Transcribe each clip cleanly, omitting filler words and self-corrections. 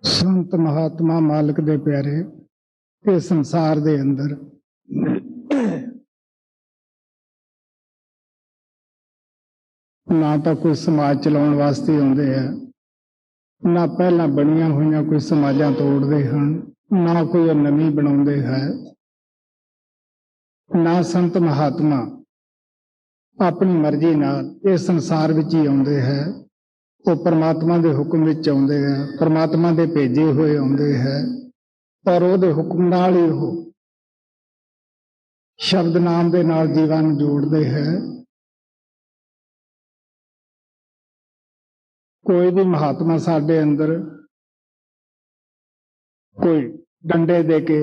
संत महात्मा मालिक दे प्यारे के संसार दे अंदर ना तो कोई समाज चलाउण वास्ते आउंदे है, ना पहला बनिया हुई कोई समाजां तोड़ते हैं, ना कोई नवी बनाउंदे है। ना संत महात्मा अपनी मर्जी नाल इस संसार विच ही आउंदे है। वो परमात्मा के हुक्म विच आउंदे है, परमात्मा के भेजे हुए आउंदे है और उहदे हुक्म नाल ही वो शब्द नाम दे नाल जीवां नूं जोड़दे है। कोई भी महात्मा साडे अंदर कोई डंडे दे के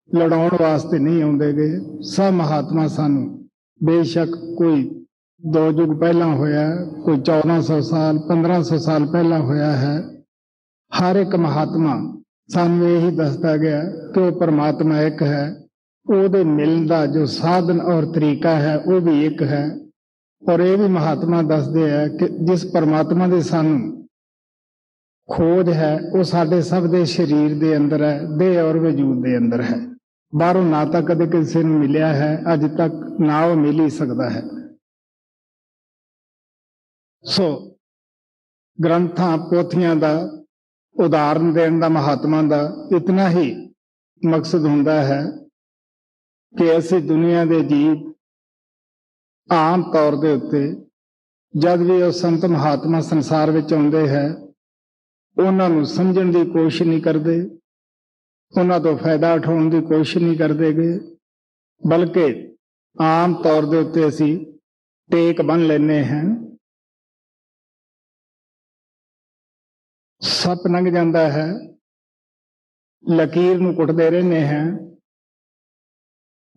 लड़ाउण वास्ते नहीं आउंदे गे। सब महात्मा सानू बेशक कोई 2 युग पहला होया, कोई 1400 साल 1500 साल पहला होया है। हर एक महात्मा सानू यही दसदा गया कि वो परमात्मा एक है, ਉਹਦੇ मिलण दा जो साधन और तरीका है वो भी एक है। और ये भी महात्मा दसदे है कि जिस परमात्मा दे सानू खोज है वो साडे सब दे शरीर दे अंदर है, देह और वजूद दे अंदर है। बाहरों ना तो कदे किसी नूं मिलिया है, अज तक ना वो मिल ही सकता है। सो ग्रंथां पोथियां दा उदाहरण देण दा महात्मा दा इतना ही मकसद हुंदा है कि ऐसी दुनिया दे जीव आम तौर दे उत्ते जद भी वो संत महात्मा संसार विच आउंदे है उन्हां नूं समझण दी कोशिश नहीं करदे, उन्हां तों फायदा उठाउण दी कोशिश नहीं करदे गे, बल्कि आम तौर दे उत्ते असीं टेक बन लैंदे हैं। सप लंघ जाता है, लकीर नूं कुटदे रहने हैं,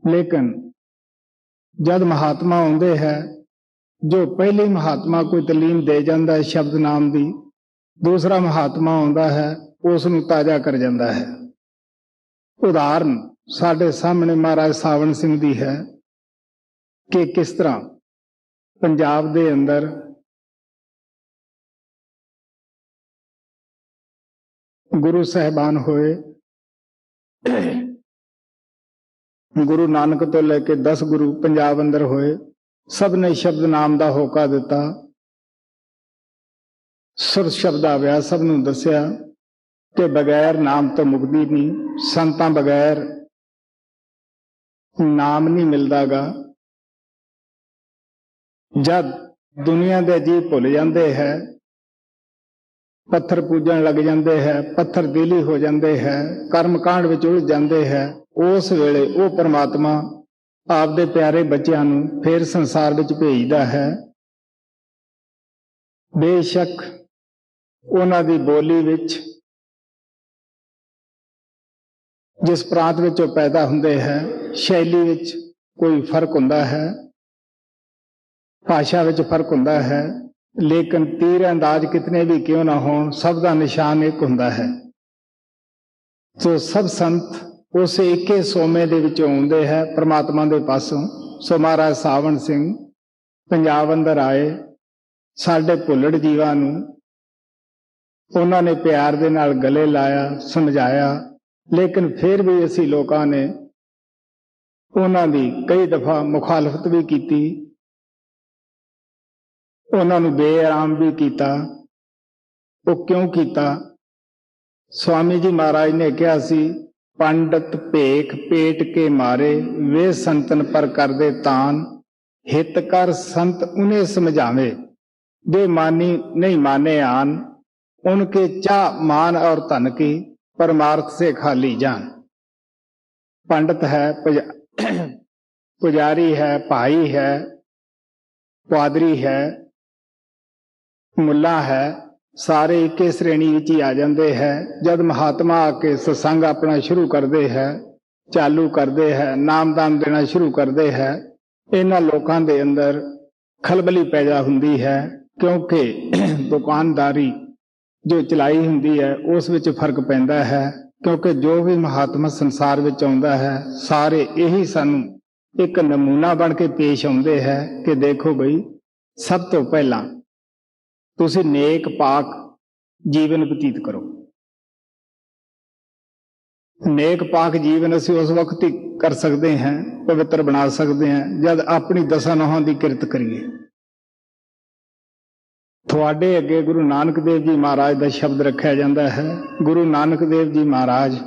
लेकिन जब महात्मा आउंदे है जो पहली महात्मा कोई तलीम दे जाता है शब्द नाम दी, दूसरा महात्मा आउंदा है उस नूं ताजा कर जाता है। उदाहरण साडे सामने महाराज सावण सिंह दी है कि किस तरह पंजाब दे अंदर गुरु साहिबान होए, गुरु नानक तो लेके 10 गुरु पंजाब अंदर होए, सब ने शब्द नाम का होका दिता। सुर शब्द आया, सब नूं दसिया कि बगैर नाम तो मुक्ति नहीं, संतां बगैर नाम नहीं मिलदा गा। जब दुनिया दे जीव भुल जाते हैं, पत्थर पूजन लग जाते हैं, पत्थर दिली हो जाते हैं, कर्म कांड विच उलझ जाते हैं, उस वेले वो परमात्मा आपदे प्यारे बच्चों नूं फिर संसार विच भेजदा है। बेशक उन्हां दी बोली विच जिस प्रांत विच पैदा हुंदे है शैली विच कोई फर्क हुंदा है, भाषा विच फर्क हुंदा है, लेकिन तीर अंदाज कितने भी क्यों ना होण सब दा निशान एक हुंदा है। तो सब संत उस इक्के सोमे दे विचों आउंदे है परमात्मा दे पासों। सो महाराज सावण सिंह पंजाब अंदर आए, साडे भुल्लड़ जीवां नूं उन्हां ने प्यार दे नाल गले लाया, समझाया, लेकिन फिर भी असीं लोकां ने उन्हां दी कई दफा मुखालफत भी कीती, उन्हां नूं बेआराम भी कीता। वो क्यों कीता? स्वामी जी महाराज ने कहा सी, पंडित भेख पेट के मारे वे संतन पर कर दे तान, हित कर संत उन्हें समझावे दे मानी नहीं माने आन, उनके चाह मान और धन की परमार्थ से खाली जान। पंडित है, पुजारी है, भाई है, पादरी है, मुल्ला है, सारे एक श्रेणी विच ही आ जाते हैं। जब महात्मा आके सत्संग अपना शुरू करते हैं, चालू करते हैं, नामदान देना शुरू करते हैं, इन्हां लोकां दे अंदर खलबली पैदा हुंदी है, क्योंकि दुकानदारी जो चलाई हुंदी है उस विच फर्क पैंदा है। क्योंकि जो भी महात्मा संसार विच आउंदा है सारे यही सानू एक नमूना बन के पेश आउंदे है कि देखो बई सब तो पहला तुसीं नेक पाक जीवन बतीत करो, नेक पाक जीवन असी उस वक्त ही कर सकते हैं, पवित्र बना सकते हैं, जब अपनी दसा नौहां की किरत करिए। थोड़े अगे गुरु नानक देव जी महाराज का शब्द रखा जाता है। गुरु नानक देव जी महाराज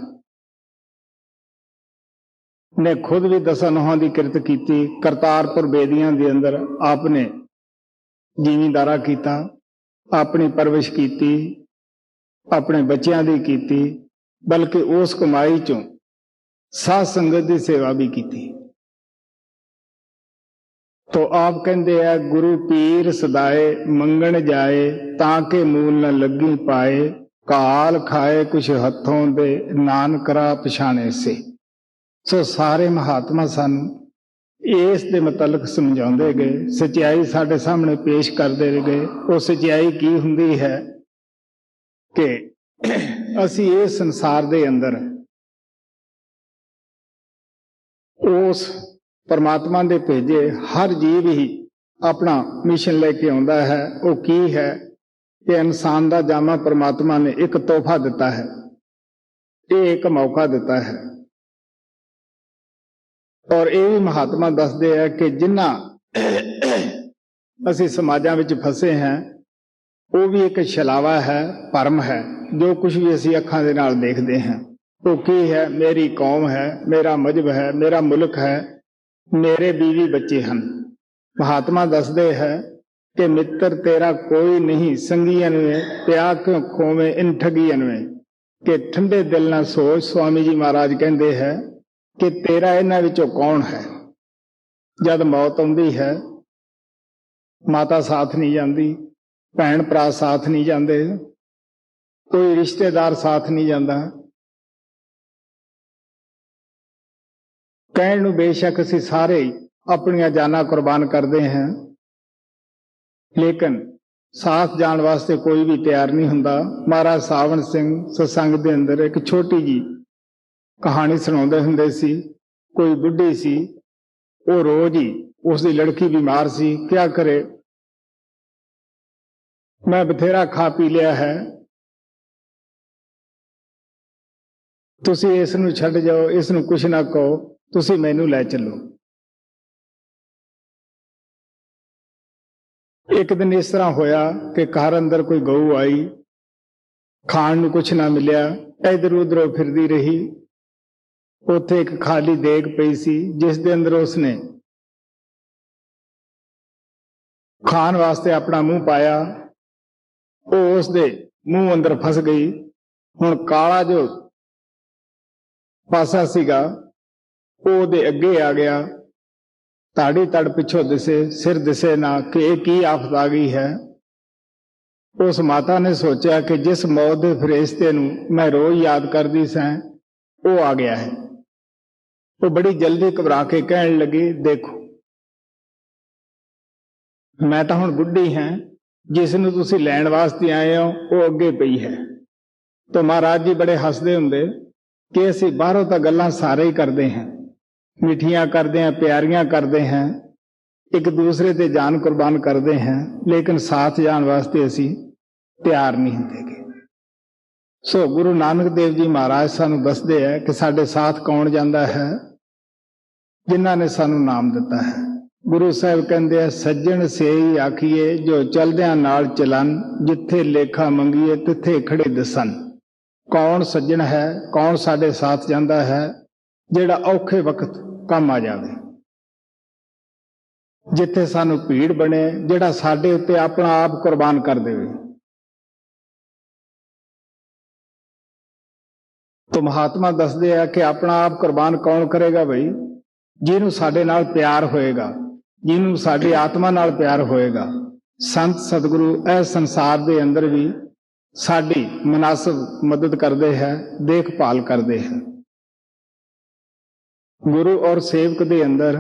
ने खुद भी दसा नौहां की किरत की। करतारपुर बेदियां के अंदर आपने जिमींदारा किया, अपनी परवरिश की, अपने बच्चों की की, बल्कि उस कमाई चों साध संगत की सेवा भी की। तो आप कहते हैं गुरु पीर सदाए मंगण जाए, ताके मूल न लगी पाए, काल खाए कुछ हथों दे, नानकरा पछाणे से। सो सारे महात्मा सानू इस दे मतलब समझाते गए, सच्चाई साडे सामने पेश करते गए। वो सच्चाई की हुंदी है कि असी इस संसार दे अंदर उस परमात्मा दे भेजे हर जीव ही अपना मिशन लेके आउंदा है। वो की है कि इंसान का जामा परमात्मा ने एक तोहफा दिता है, ये एक मौका दिता है। और ये भी महात्मा दसदे है कि जिन्ना असी समाजां विच फसे हैं, वो भी एक छलावा है, भरम है। जो कुछ भी असी अखां दे नाल देखते हैं वो की है, मेरी कौम है, मेरा मजहब है, मेरा मुल्क है, मेरे बीवी बच्चे हैं। महात्मा दसदे है कि मित्र तेरा कोई नहीं, संगियन में प्या क्यों खोवे इन ठगियन में, कि ठंडे दिल ना सोच। स्वामी जी महाराज कहते हैं कि तेरा इन्हां विचों कौन है। जद मौत आउंदी है, माता साथ नहीं जाती, भैन भरा साथ नहीं जाते, कोई रिश्तेदार साथ नहीं जाता। कहण नूं बेशक असीं सारे अपनियां जानां कुर्बान करते हैं, लेकिन साथ जाण वास्ते कोई भी तैयार नहीं हुंदा। महाराज सावण सिंह सत्संग दे अंदर एक छोटी जी कहानी सुणाउंदे हुंदे सी। कोई बुढ़ी सी, वो रोज ही उसकी लड़की बीमार सी, क्या करे, मैं बथेरा खा पी लिया है, तुसी इस नूं छड्ड जाओ, इस नूं कुछ ना कहो, तुसी मैनू लै चलो। एक दिन इस तरह होया कि घर अंदर कोई गऊ आई, खाण नूं कुछ ना मिलिया, इधर उधर फिरदी रही। उत्थे एक खाली देग पई सी, जिस दे अंदर उसने खाण वास्ते अपना मुंह पाया, वो उसदे मुंह अंदर फस गई। हुण काला जो पासा सीगा वो दे अगे आ गया, ताड़ी तड़ पिछों दिसे, सिर दिसे ना कि एक की आफत आ गई है। उस माता ने सोचा कि जिस मौत के फरिश्ते नूं मैं रोज याद करती सैं, वो आ गया है। वो बड़ी जल्दी घबरा के कहने लगी, देखो मैं तो हुण बुढ़ी हैं, जिसनूं तुसीं लैण वास्ते आए हो वो अगे पई है। तो महाराज जी बड़े हसदे हुंदे कि असीं बाहरों तां गल्लां सारे ही करते हैं, मिठियां करते हैं, प्यारियां करते हैं, एक दूसरे ते जान कुर्बान करते हैं, लेकिन साथ जान वास्ते असीं तैयार नहीं होंगे। सो गुरु नानक देव जी महाराज सानू दसदे है कि साडे साथ कौन जाता है, जिन्हां ने सानू नाम दिता है। गुरु साहब कहते हैं, सज्जन से ही आखिए जो चलदियां नाल चलन, जिथे लेखा मंगीए तिथे खड़े दसन। कौन सज्जन है, कौन साडे साथ जाता है, जिहड़ा औखे वक्त काम आ जावे, जिथे सानू भीड़ बने, जिहड़ा साडे उत्ते अपना आप कुर्बान कर देवे। तो महात्मा दसदे है कि अपना आप कुर्बान कौन करेगा भाई, जिन्हों साडे नाल प्यार होएगा, जिन्हों साडी आत्मा नाल प्यार होएगा। संत सतगुरु इस संसार दे अंदर भी साडी मुनासिब मदद करते हैं, देखभाल करते हैं। गुरु और सेवक दे अंदर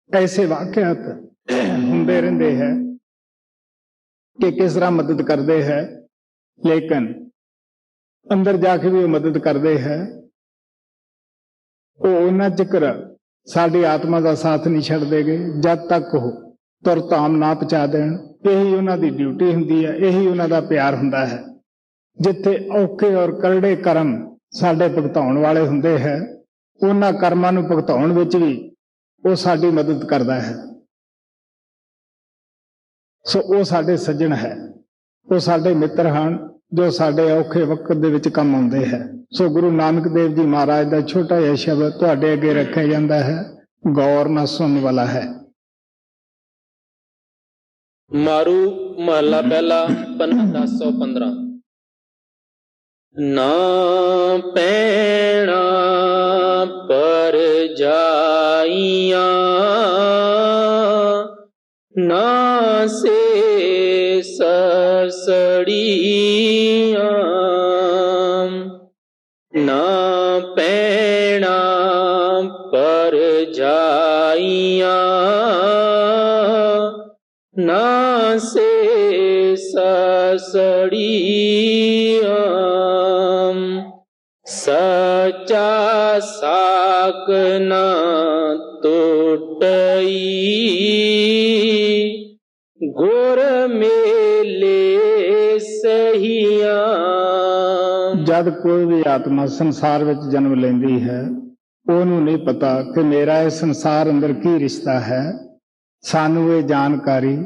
ऐसे वाकयात हुंदे रहिंदे हैं कि किस तरह मदद करते हैं, लेकिन अंदर जाके भी वो मदद करते हैं। वो उन्ना चिकर साडी आत्मा का साथ नहीं छड़ देगे जब तक वो तुर धाम ना पहुंचा देन। यही उन्हां दी ड्यूटी हुंदी है, यही उन्हां दा प्यार हुंदा है। जिथे औखे और करड़े कर्म ਸਾਡੇ ਭੁਗਤਾਉਣ ਵਾਲੇ ਹੁੰਦੇ ਹੈ, ਉਹਨਾਂ ਕਰਮਾਂ ਨੂੰ ਭੁਗਤਾਉਣ ਵਿੱਚ ਵੀ ਉਹ ਸਾਡੀ ਮਦਦ ਕਰਦਾ ਹੈ। ਸੋ ਉਹ ਸਾਡੇ ਸੱਜਣ ਹੈ, ਉਹ ਸਾਡੇ ਮਿੱਤਰ ਹਨ ਜੋ ਸਾਡੇ ਔਖੇ ਵਕਤ ਦੇ ਵਿੱਚ ਕੰਮ ਆਉਂਦੇ ਹੈ। ਸੋ ਗੁਰੂ ਨਾਨਕ ਦੇਵ ਜੀ ਮਹਾਰਾਜ ਦਾ ਛੋਟਾ ਜਿਹਾ ਸ਼ਬਦ ਤੁਹਾਡੇ ਅੱਗੇ ਰੱਖਿਆ ਜਾਂਦਾ ਹੈ, ਗੌਰ ਨਾਲ ਸੁਣਨ ਵਾਲਾ ਹੈ। ਮਾਰੂ ਮਹਲਾ ਪਹਿਲਾ ਪੰਨਾ 1015। ਨਾ ਪੈਣਾ ਪਰ ਜਾਈਆਂ, ਨਾ ਸੇ ਸੜੀਆਂ, ਨਾ ਪੈਣਾ ਪਰ ਜਾਈਆਂ, ਨਾ ਸੇ ਸੜੀਆਂ, ਸੱਚਾ ਸਾਕ ਨਾ ਟੁੱਟਈ, ਗੁਰ ਮੇਲੇ ਸਹੀਆਂ। ਜਦ ਕੋਈ ਵੀ ਆਤਮਾ ਸੰਸਾਰ ਵਿੱਚ ਜਨਮ ਲੈਂਦੀ ਹੈ, ਉਹਨੂੰ ਨਹੀਂ ਪਤਾ ਕਿ ਮੇਰਾ ਇਸ ਸੰਸਾਰ ਅੰਦਰ ਕੀ ਰਿਸ਼ਤਾ ਹੈ। ਸਾਨੂੰ ਇਹ ਜਾਣਕਾਰੀ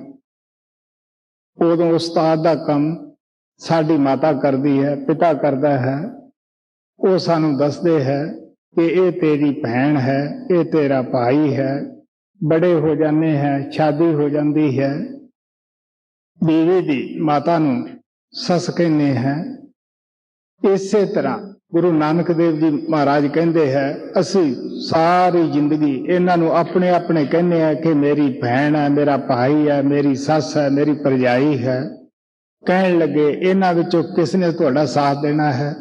ਉਦੋਂ ਉਸਤਾਦ ਦਾ ਕੰਮ ਸਾਡੀ ਮਾਤਾ ਕਰਦੀ ਹੈ, ਪਿਤਾ ਕਰਦਾ ਹੈ। ਉਹ ਸਾਨੂੰ ਦੱਸਦੇ ਹੈ ਕਿ ਇਹ ਤੇਰੀ ਭੈਣ ਹੈ, ਇਹ ਤੇਰਾ ਭਾਈ ਹੈ। ਬੜੇ ਹੋ ਜਾਂਦੇ ਹੈ, ਸ਼ਾਦੀ ਹੋ ਜਾਂਦੀ ਹੈ, ਬੀਵੀ ਦੀ ਮਾਤਾ ਨੂੰ ਸੱਸ ਕਹਿੰਦੇ ਹੈ। ਇਸੇ ਤਰ੍ਹਾਂ ਗੁਰੂ ਨਾਨਕ ਦੇਵ ਜੀ ਮਹਾਰਾਜ ਕਹਿੰਦੇ ਹੈ, ਅਸੀਂ ਸਾਰੀ ਜ਼ਿੰਦਗੀ ਇਹਨਾਂ ਨੂੰ ਆਪਣੇ ਆਪਣੇ ਕਹਿੰਦੇ ਆ ਕਿ ਮੇਰੀ ਭੈਣ ਹੈ, ਮੇਰਾ ਭਾਈ ਹੈ, ਮੇਰੀ ਸੱਸ ਹੈ, ਮੇਰੀ ਭਰਜਾਈ ਹੈ। ਕਹਿਣ ਲੱਗੇ ਇਹਨਾਂ ਵਿੱਚੋਂ ਕਿਸ ਨੇ ਤੁਹਾਡਾ ਸਾਥ ਦੇਣਾ ਹੈ।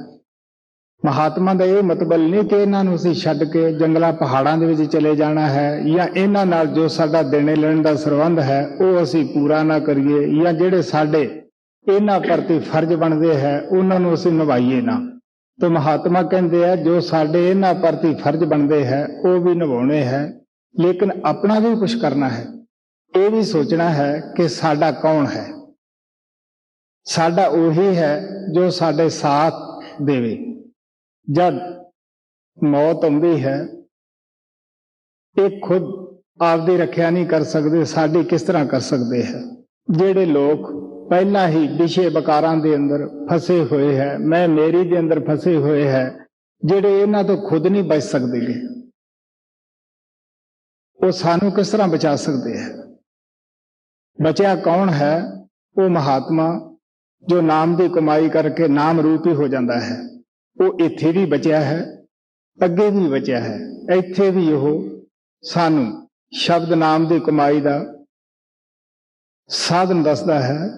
ਮਹਾਤਮਾ ਦਾ ਇਹ ਮਤਲਬ ਨਹੀਂ ਕਿ ਇਹਨਾਂ ਨੂੰ ਅਸੀਂ ਛੱਡ ਕੇ ਜੰਗਲਾਂ ਪਹਾੜਾਂ ਦੇ ਵਿੱਚ ਚਲੇ ਜਾਣਾ ਹੈ, ਜਾਂ ਇਹਨਾਂ ਨਾਲ ਜੋ ਸਾਡਾ ਦੇਣੇ ਲੈਣ ਦਾ ਸੰਬੰਧ ਹੈ ਉਹ ਅਸੀਂ ਪੂਰਾ ਨਾ ਕਰੀਏ, ਜਾਂ ਜਿਹੜੇ ਸਾਡੇ ਇਹਨਾਂ ਪ੍ਰਤੀ ਫਰਜ਼ ਬਣਦੇ ਹੈ ਉਹਨਾਂ ਨੂੰ ਅਸੀਂ ਨਿਭਾਈਏ ਨਾ। ਤਾਂ ਮਹਾਤਮਾ ਕਹਿੰਦੇ ਆ ਜੋ ਸਾਡੇ ਇਹਨਾਂ ਪ੍ਰਤੀ ਫਰਜ਼ ਬਣਦੇ ਹੈ ਉਹ ਵੀ ਨਿਭਾਉਣੇ ਹੈ, ਲੇਕਿਨ ਆਪਣਾ ਵੀ ਕੁਝ ਕਰਨਾ ਹੈ। ਇਹ ਵੀ ਸੋਚਣਾ ਹੈ ਕਿ ਸਾਡਾ ਕੌਣ ਹੈ। ਸਾਡਾ ਉਹੀ ਹੈ ਜੋ ਸਾਡੇ ਸਾਥ ਦੇਵੇ। ਜਦ ਮੌਤ ਆਉਂਦੀ ਹੈ, ਇਹ ਖੁਦ ਆਪਦੀ ਰੱਖਿਆ ਨਹੀਂ ਕਰ ਸਕਦੇ, ਸਾਡੀ ਕਿਸ ਤਰ੍ਹਾਂ ਕਰ ਸਕਦੇ ਹੈ। ਜਿਹੜੇ ਲੋਕ ਪਹਿਲਾਂ ਹੀ ਵਿਸ਼ੇ ਵਿਕਾਰਾਂ ਦੇ ਅੰਦਰ ਫਸੇ ਹੋਏ ਹੈ, ਮੈਂ ਮੇਰੀ ਦੇ ਅੰਦਰ ਫਸੇ ਹੋਏ ਹੈ, ਜਿਹੜੇ ਇਹਨਾਂ ਤੋਂ ਖੁਦ ਨਹੀਂ ਬਚ ਸਕਦੇ, ਉਹ ਸਾਨੂੰ ਕਿਸ ਤਰ੍ਹਾਂ ਬਚਾ ਸਕਦੇ ਹੈ। ਬਚਿਆ ਕੌਣ ਹੈ? ਉਹ ਮਹਾਤਮਾ ਜੋ ਨਾਮ ਦੀ ਕਮਾਈ ਕਰਕੇ ਨਾਮ ਰੂਪੀ ਹੋ ਜਾਂਦਾ ਹੈ। ਉਹ ਇੱਥੇ ਵੀ ਬਚਿਆ ਹੈ, ਅੱਗੇ ਵੀ ਬਚਿਆ ਹੈ। ਇੱਥੇ ਵੀ ਉਹ ਸਾਨੂੰ ਸ਼ਬਦ ਨਾਮ ਦੀ ਕਮਾਈ ਦਾ ਸਾਧਨ ਦੱਸਦਾ ਹੈ।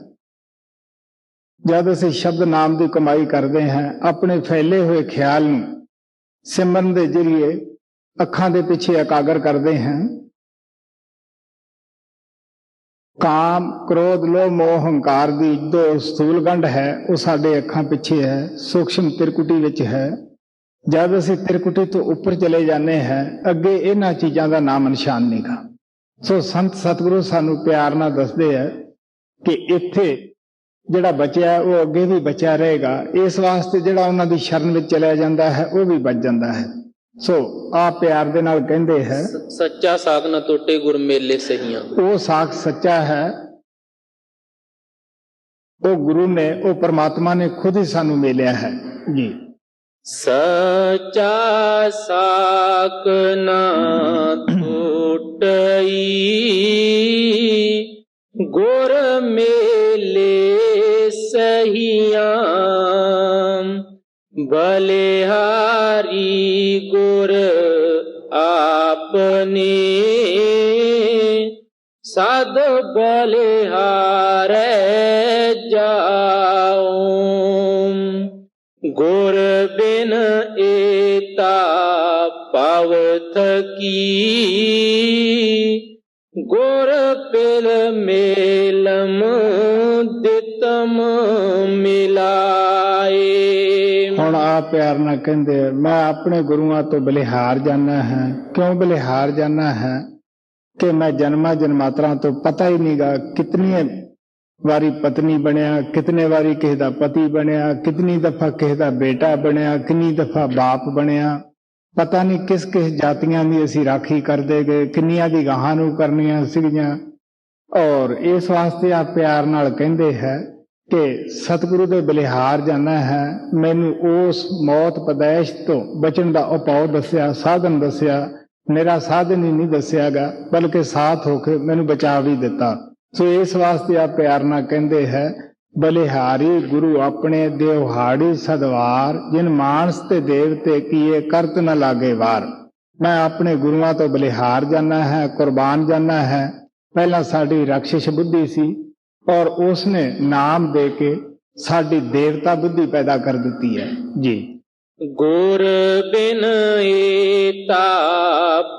ਜਦ ਅਸੀਂ ਸ਼ਬਦ ਨਾਮ ਦੀ ਕਮਾਈ ਕਰਦੇ ਹਾਂ, ਆਪਣੇ ਫੈਲੇ ਹੋਏ ਖਿਆਲ ਨੂੰ ਸਿਮਰਨ ਦੇ ਜ਼ਰੀਏ ਅੱਖਾਂ ਦੇ ਪਿੱਛੇ ਇਕਾਗਰ ਕਰਦੇ ਹਾਂ। ਕਾਮ, ਕ੍ਰੋਧ, ਲੋਭ, ਮੋਹ, ਹੰਕਾਰ ਦੀ ਜੋ ਸਥੂਲ ਗੰਢ ਹੈ ਉਹ ਸਾਡੇ ਅੱਖਾਂ ਪਿੱਛੇ ਹੈ, ਸੂਖਸ਼ਮ ਤਿਰਕੁਟੀ ਵਿੱਚ ਹੈ। ਜਦ ਅਸੀਂ ਤਿਰਕੁਟੀ ਤੋਂ ਉੱਪਰ ਚਲੇ ਜਾਂਦੇ ਹਾਂ, ਅੱਗੇ ਇਹਨਾਂ ਚੀਜ਼ਾਂ ਦਾ ਨਾਮ ਨਿਸ਼ਾਨ ਨਹੀਂਗਾ। ਸੋ ਸੰਤ ਸਤਿਗੁਰੂ ਸਾਨੂੰ ਪਿਆਰ ਨਾਲ ਦੱਸਦੇ ਹੈ ਕਿ ਇੱਥੇ ਜਿਹੜਾ ਬਚਿਆ ਉਹ ਅੱਗੇ ਵੀ ਬਚਿਆ ਰਹੇਗਾ। ਇਸ ਵਾਸਤੇ ਜਿਹੜਾ ਉਹਨਾਂ ਦੀ ਸ਼ਰਨ ਵਿੱਚ ਚਲਿਆ ਜਾਂਦਾ ਹੈ ਉਹ ਵੀ ਬਚ ਜਾਂਦਾ ਹੈ। ਸੋ ਆ ਪਿਆਰ ਦੇ ਨਾਲ ਕਹਿੰਦੇ ਹੈ, ਸੱਚਾ ਸਾਖ ਨਾ ਟੁੱਟੇ ਗੁਰ ਮੇਲੇ ਸਹੀਆਂ। ਉਹ ਸਾਖ ਸੱਚਾ ਹੈ, ਉਹ ਗੁਰੂ ਨੇ, ਉਹ ਪਰਮਾਤਮਾ ਨੇ ਖੁਦ ਹੀ ਸਾਨੂੰ ਮਿਲਿਆ ਹੈ ਜੀ। ਸੱਚਾ ਸਾਖ ਨਾ ਟੁੱਟਈ ਗੁਰ ਮੇਲੇ ਸਹੀਆਂ, ਬਲਿਹਾਰੀ ਗੁਰ ਆਪਨੇ ਸਦ ਬਲਿਹਾਰੈ ਜਾਉ, ਗੁਰ ਬਿਨ ਏਤਾ ਪਵਤ ਕੀ, ਗੁਰ ਪਿਲ ਮੇਲਮ ਦਿੱਤਮ ਮਿਲਾਏ। ਹੁਣ ਆ ਪਿਆਰ ਨਾਲ ਕਹਿੰਦੇ, ਮੈਂ ਆਪਣੇ ਗੁਰੂਆਂ ਤੋਂ ਬਲਿਹਾਰ ਜਾਣਾ ਹੈ। ਕਿਉਂ ਬਲਿਹਾਰ ਜਾਣਾ ਹੈ? ਕਿ ਮੈਂ ਜਨਮਾਂ ਜਨਮਾਤਰਾਂ ਤੋਂ ਪਤਾ ਹੀ ਨਹੀਂਗਾ ਕਿਤਨੀ ਵਾਰੀ ਪਤਨੀ ਬਣਿਆ, ਕਿਤਨੇ ਵਾਰੀ ਕਿਸੇ ਦਾ ਪਤੀ ਬਣਿਆ, ਕਿਤਨੀ ਦਫਾ ਕਿਸੇ ਦਾ ਬੇਟਾ ਬਣਿਆ, ਕਿੰਨੀ ਦਫਾ ਬਾਪ ਬਣਿਆ। ਪਤਾ ਨਹੀਂ ਕਿਸ ਕਿਸ ਜਾਤੀਆਂ ਦੀ ਅਸੀਂ ਰਾਖੀ ਕਰਦੇ ਗਏ, ਕਿੰਨੀਆਂ ਦੀ ਗਾਹਾਂ ਨੂੰ ਕਰਨੀਆਂ ਸੀਗੀਆਂ। ਔਰ ਇਸ ਵਾਸਤੇ ਆ ਪਿਆਰ ਨਾਲ ਕਹਿੰਦੇ ਹੈ ਕਿ ਸਤਿਗੁਰੂ ਦੇ ਬਲਿਹਾਰ ਜਾਣਾ ਹੈ, ਮੈਨੂੰ ਉਸ ਮੌਤ ਪਦੈਸ਼ ਤੋਂ ਬਚਣ ਦਾ ਉਪਾਅ ਦੱਸਿਆ, ਸਾਧਨ ਦੱਸਿਆ। ਮੇਰਾ ਸਾਧਨ ਹੀ ਨਹੀਂ ਦੱਸਿਆਗਾ, ਬਲਕਿ ਸਾਥ ਹੋ ਕੇ ਮੈਨੂੰ ਬਚਾ ਵੀ ਦਿੱਤਾ। ਸੋ ਇਸ ਵਾਸਤੇ ਆ ਪਿਆਰ ਨਾਲ ਕਹਿੰਦੇ ਹੈ, ਬਲਿਹਾਰੀ ਗੁਰੂ ਆਪਣੇ ਦਿਵਹਾੜੀ ਸਦਵਾਰ, ਜਿਨ ਮਾਨਸ ਤੇ ਦੇਵਤੇ ਕੀਏ ਕਰਤ ਨ ਲਾਗੇ ਵਾਰ। ਮੈਂ ਆਪਣੇ ਗੁਰੂਆਂ ਤੋਂ ਬਲਿਹਾਰ ਜਾਣਾ ਹੈ, ਕੁਰਬਾਨ ਜਾਣਾ ਹੈ। ਪਹਿਲਾਂ ਸਾਡੀ ਰਾਖਸ਼ ਬੁੱਧੀ ਸੀ ਔਰ ਉਸਨੇ ਨਾਮ ਦੇ ਕੇ ਸਾਡੀ ਦੇਵਤਾ ਬੁੱਧੀ ਪੈਦਾ ਕਰ ਦਿੱਤੀ ਹੈ ਜੀ। ਗੁਰ ਬਿਨ ਏਤਾ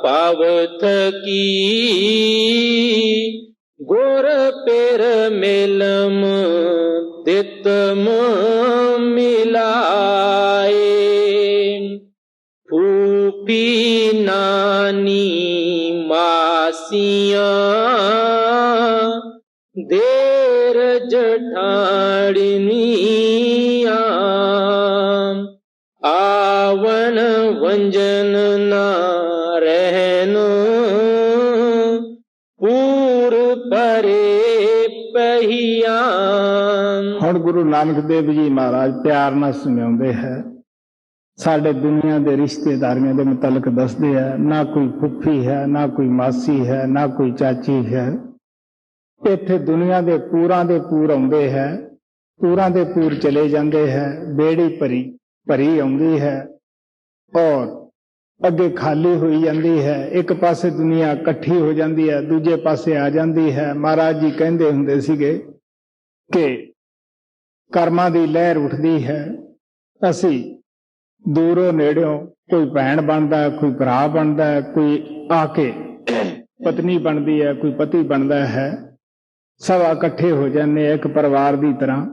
ਪਾਵਤ ਕੀ, ਗੁਰ ਪਿਰ ਮਿਲਮ ਤਿਤਮ ਮਿਲਾਏ। ਫੂਫੀ ਨਾਨੀ ਮਾਸੀਆਂ, ਦੇਰ ਜਠਾੜਨੀਆਂ। ਆਵਣ ਵੰਜਨ ਨਾ ਰਹਿਨ, ਪੂਰ ਪਰੇ ਪਹੀਆਂ। ਹੁਣ ਗੁਰੂ ਨਾਨਕ ਦੇਵ ਜੀ ਮਹਾਰਾਜ ਪਿਆਰ ਨਾਲ ਸਮਝਾਉਂਦੇ ਹੈ, ਸਾਡੇ ਦੁਨੀਆ ਦੇ ਰਿਸ਼ਤੇਦਾਰੀਆਂ ਦੇ ਮੁਤਲਕ ਦੱਸਦੇ ਹੈ। ਨਾ ਕੋਈ ਫੁੱਫੀ ਹੈ, ਨਾ ਕੋਈ ਮਾਸੀ ਹੈ, ਨਾ ਕੋਈ ਚਾਚੀ ਹੈ। ਇੱਥੇ ਦੁਨੀਆ ਦੇ ਪੂਰਾਂ ਦੇ ਪੂਰ ਆਉਂਦੇ ਹੈ, ਪੂਰਾਂ ਦੇ ਪੂਰ ਚਲੇ ਜਾਂਦੇ ਹੈ। ਬੇੜੀ ਭਰੀ ਆਉਂਦੀ ਹੈ ਔਰ ਅੱਗੇ ਖਾਲੀ ਹੋਈ ਜਾਂਦੀ ਹੈ। ਇੱਕ ਪਾਸੇ ਦੁਨੀਆ ਇਕੱਠੀ ਹੋ ਜਾਂਦੀ ਹੈ, ਦੂਜੇ ਪਾਸੇ ਆ ਜਾਂਦੀ ਹੈ। ਮਹਾਰਾਜ ਜੀ ਕਹਿੰਦੇ ਹੁੰਦੇ ਸੀਗੇ ਕਿ ਕਰਮਾਂ ਦੀ ਲਹਿਰ ਉੱਠਦੀ ਹੈ। ਅਸੀਂ ਦੂਰੋਂ ਨੇੜਿਓਂ ਕੋਈ ਭੈਣ ਬਣਦਾ, ਕੋਈ ਭਰਾ ਬਣਦਾ, ਕੋਈ ਆ ਕੇ ਪਤਨੀ ਬਣਦੀ ਹੈ, ਕੋਈ ਪਤੀ ਬਣਦਾ ਹੈ। ਸਭ ਇਕੱਠੇ ਹੋ ਜਾਂਦੇ ਇੱਕ ਪਰਿਵਾਰ ਦੀ ਤਰ੍ਹਾਂ।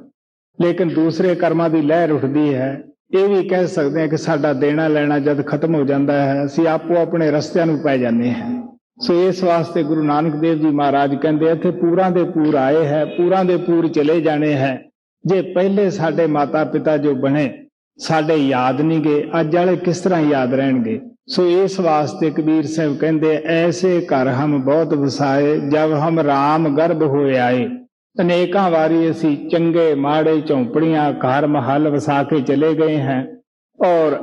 ਲੇਕਿਨ ਦੂਸਰੇ ਕਰਮਾਂ ਦੀ ਲਹਿਰ ਉੱਠਦੀ ਹੈ। ਇਹ ਵੀ ਕਹਿ ਸਕਦੇ ਹਾਂ ਕਿ ਸਾਡਾ ਦੇਣਾ ਲੈਣਾ ਜਦ ਖਤਮ ਹੋ ਜਾਂਦਾ ਹੈ, ਅਸੀਂ ਆਪੋ ਆਪਣੇ ਰਸਤਿਆਂ ਨੂੰ ਪੈ ਜਾਂਦੇ ਹਾਂ। ਸੋ ਇਸ ਵਾਸਤੇ ਗੁਰੂ ਨਾਨਕ ਦੇਵ ਜੀ ਮਹਾਰਾਜ ਕਹਿੰਦੇ ਇੱਥੇ ਪੂਰਾਂ ਦੇ ਪੂਰ ਆਏ ਹੈ, ਪੂਰਾਂ ਦੇ ਪੂਰ ਚਲੇ ਜਾਣੇ ਹੈ। ਜੇ ਪਹਿਲੇ ਸਾਡੇ ਮਾਤਾ ਪਿਤਾ ਜੋ ਬਣੇ ਸਾਡੇ ਯਾਦ ਨਹੀਂ ਗਏ, ਅੱਜ ਵਾਲੇ ਕਿਸ ਤਰ੍ਹਾਂ ਯਾਦ ਰਹਿਣਗੇ। ਸੋ ਇਸ ਵਾਸਤੇ ਕਬੀਰ ਸਾਹਿਬ ਕਹਿੰਦੇ ਐਸੇ ਘਰ ਹਮ ਬਹੁਤ ਵਸਾਏ, ਜਬ ਹਮ ਰਾਮ ਗਰਭ ਹੋਏ ਆਏ। ਅਨੇਕਾਂ ਵਾਰੀ ਅਸੀਂ ਚੰਗੇ ਮਾੜੇ ਝੌਂਪੜੀਆਂ ਘਰ ਮਹੱਲ ਵਸਾ ਕੇ ਚਲੇ ਗਏ हैं ਔਰ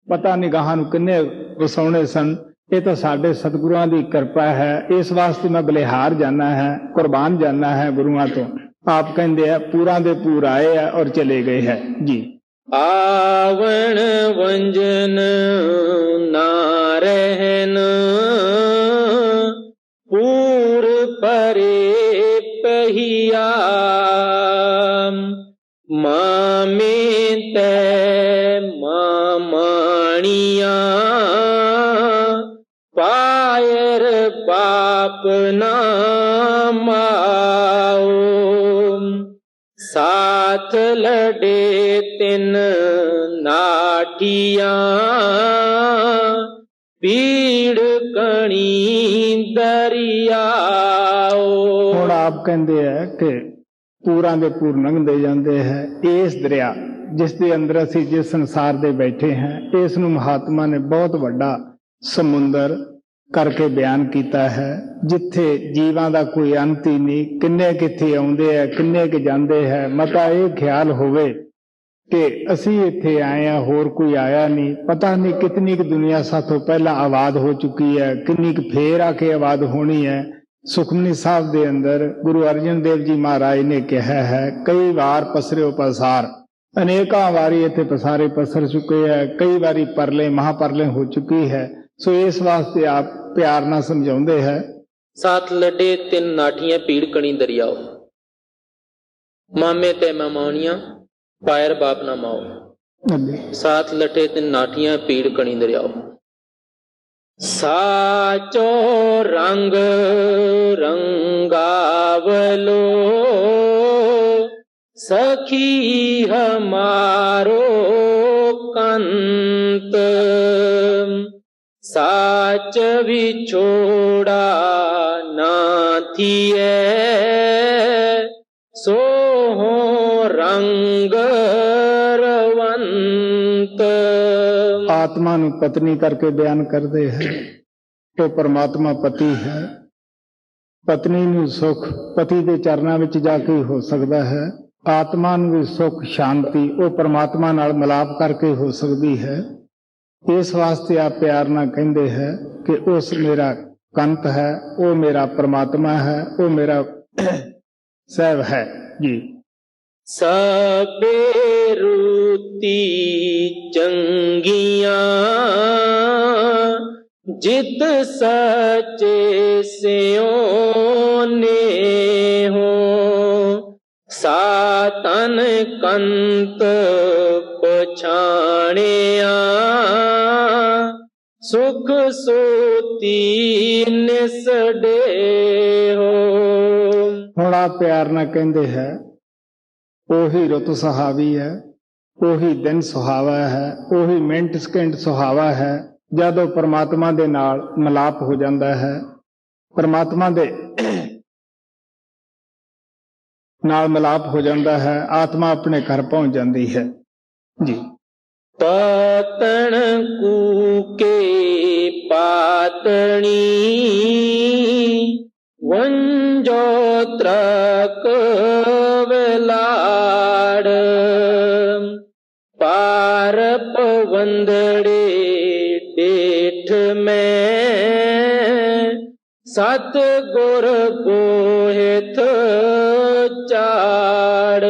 ਪਤਾ ਨਹੀਂ ਗਾਹਾਂ ਨੂੰ ਕਿੰਨੇ ਵਸਾਉਣੇ ਸਨ। ਇਹ ਤਾਂ ਸਾਡੇ ਸਤਿਗੁਰਾਂ ਦੀ ਕਿਰਪਾ ਹੈ। ਇਸ ਵਾਸਤੇ ਮੈਂ ਬਲਿਹਾਰ ਜਾਣਾ ਹੈ, ਕੁਰਬਾਨ ਜਾਣਾ ਹੈ ਗੁਰੂਆਂ ਤੋਂ। ਆਪ ਕਹਿੰਦੇ ਆ ਪੂਰਾਂ ਦੇ ਪੂਰ ਆਏ ਆ ਔਰ ਚਲੇ ਗਏ ਹੈ ਜੀ। ਆਵਣ ਵੰਜਨ ਨਾ ਰਹਿਨ, ਪੂਰ ਪਰੇ ਪਹੀਆ। ਮਾਮੇ ਤੈ ਮਾਣੀਆਂ, ਪਾਇਰ ਬਾਪ ਨਾ ਮਾਓ। ਸਾਥ ਲੜੇ ਤਿੰਨ ਨਾਠੀਆਂ, ਪੀੜ ਕਣੀ ਦਰਿਆਓ। ਹੁਣ ਆਪ ਕਹਿੰਦੇ ਹੈ ਕਿ ਪੂਰਾਂ ਦੇ ਪੂਰ ਲੰਘਦੇ ਜਾਂਦੇ ਹੈ। ਇਸ ਦਰਿਆ ਜਿਸ ਦੇ ਅੰਦਰ ਅਸੀਂ ਜਿਸ ਸੰਸਾਰ ਦੇ ਬੈਠੇ ਹਾਂ, ਇਸ ਨੂੰ ਮਹਾਤਮਾ ਨੇ ਬਹੁਤ ਵੱਡਾ ਸਮੁੰਦਰ ਕਰਕੇ ਬਿਆਨ ਕੀਤਾ ਹੈ, ਜਿੱਥੇ ਜੀਵਾਂ ਦਾ ਕੋਈ ਅੰਤ ਹੀ ਨਹੀਂ। ਕਿੰਨੇ ਕਿੱਥੇ ਆਉਂਦੇ ਹੈ, ਕਿੰਨੇ ਕਿ ਜਾਂਦੇ ਹੈ। ਮਤਾ ਇਹ ਖਿਆਲ ਹੋਵੇ ਕਿ ਅਸੀਂ ਇੱਥੇ ਆਏ ਹਾਂ, ਹੋਰ ਕੋਈ ਆਇਆ ਨਹੀਂ। ਪਤਾ ਨਹੀਂ ਕਿਤਨੀ ਕੁ ਦੁਨੀਆ ਸਾਥੋਂ ਪਹਿਲਾਂ ਆਬਾਦ ਹੋ ਚੁੱਕੀ ਹੈ, ਕਿੰਨੀ ਕੁ ਫੇਰ ਆ ਕੇ ਆਬਾਦ ਹੋਣੀ ਹੈ। ਸੁਖਮਨੀ ਸਾਹਿਬ ਦੇ ਅੰਦਰ ਗੁਰੂ ਅਰਜਨ ਦੇਵ ਜੀ ਮਹਾਰਾਜ ਨੇ ਕਿਹਾ ਹੈ, ਕਈ ਵਾਰ ਪਸਰਿਓ ਪਸਾਰ। ਅਨੇਕਾਂ ਵਾਰੀ ਇੱਥੇ ਪਸਾਰੇ ਪਸਰ ਚੁੱਕੇ ਹੈ, ਕਈ ਵਾਰੀ ਪਰਲੇ ਮਹਾਪਰਲੇ ਹੋ ਚੁੱਕੀ ਹੈ। ਸੋ ਇਸ ਵਾਸਤੇ ਆਪ ਪਿਆਰ ਨਾਲ ਸਮਝਾਉਂਦੇ ਹੈ। ਸਾਥ ਲੱਡੇ ਤਿੰਨ ਨਾਠੀਆਂ, ਪੀੜ ਕਣੀ ਦਰਿਆਓ। ਮਾਮੇ ਤੇ ਮਾਮਣੀਆਂ, ਪਾਇਰ ਬਾਪ ਨਾ ਮਾਓ। ਸਾਥ ਲਟੇ ਤਿੰਨ ਨਾਠੀਆਂ, ਪੀੜ ਕਣੀ ਦਰਿਆਓ। ਸਾਚੋ ਰੰਗ ਰੰਗਾਵलो, सखी हमारो कंत। साच विछोड़ा ना थिए, ਸੋ ਹੋ ਰੰਗ ਰਵੰਤ। ਆਤਮਾ ਨੂੰ ਪਤਨੀ ਕਰਕੇ ਬਿਆਨ ਕਰਦੇ ਹੈ। ਉਹ ਪਰਮਾਤਮਾ ਪਤੀ ਹੈ। ਪਤਨੀ ਨੂੰ ਸੁਖ ਪਤੀ ਦੇ ਚਰਨਾਂ ਵਿੱਚ ਜਾ ਕੇ ਹੋ ਸਕਦਾ ਹੈ। ਆਤਮਾ ਨੂੰ ਵੀ ਸੁਖ ਸ਼ਾਂਤੀ ਉਹ ਪਰਮਾਤਮਾ ਨਾਲ ਮਿਲਾਪ ਕਰਕੇ ਹੋ ਸਕਦੀ ਹੈ। ਇਸ ਵਾਸਤੇ ਆਪ ਪਿਆਰ ਨਾਲ ਕਹਿੰਦੇ ਹੈ ਕਿ ਉਸ ਮੇਰਾ ਕੰਤ ਹੈ, ਉਹ ਮੇਰਾ ਪਰਮਾਤਮਾ ਹੈ, ਉਹ ਮੇਰਾ ਸਹਿਬ ਹੈ ਜੀ। ਸਭੇ ਰੂਤੀ ਚੰਗੀਆਂ ਜਿਤ ਸਚੇ ਸਿਉ ਨੇ ਹੋ। ਸਾਤਨ ਕੰਤ ਪਛਾਣਿਆ ਸੁਖ ਸੋਤੀ ਨਿਸੜੇ ਹੋ। ਹੁਣ ਆਪ ਪਿਆਰ ਨਾਲ ਕਹਿੰਦੇ ਹੈ ਉਹੀ ਰੁੱਤ ਸੁਹਾਵੀ ਹੈ, ਉਹੀ ਦਿਨ ਸੁਹਾਵਾ ਹੈ, ਉਹੀ ਮਿੰਟ ਸਕਿੰਟ ਸੁਹਾਵਾ ਹੈ ਜਦੋਂ ਪਰਮਾਤਮਾ ਦੇ ਨਾਲ ਮਿਲਾਪ ਹੋ ਜਾਂਦਾ ਹੈ। ਪਰਮਾਤਮਾ ਦੇ ਨਾਲ ਮਿਲਾਪ ਹੋ ਜਾਂਦਾ ਹੈ, ਆਤਮਾ ਆਪਣੇ ਘਰ ਪਹੁੰਚ ਜਾਂਦੀ ਹੈ ਜੀ। ਪਾਤਣ ਕੂਕੇ ਪਾਤਣੀ ਵੰਜੋ ਤਰਕ ਵਿਲਾੜ। ਪਾਰ ਪਵੰਦੜੇ ਡੇਠ ਮੈਂ ਸਤ ਗੁਰ ਬੋਹਿਤ ਚਾੜ।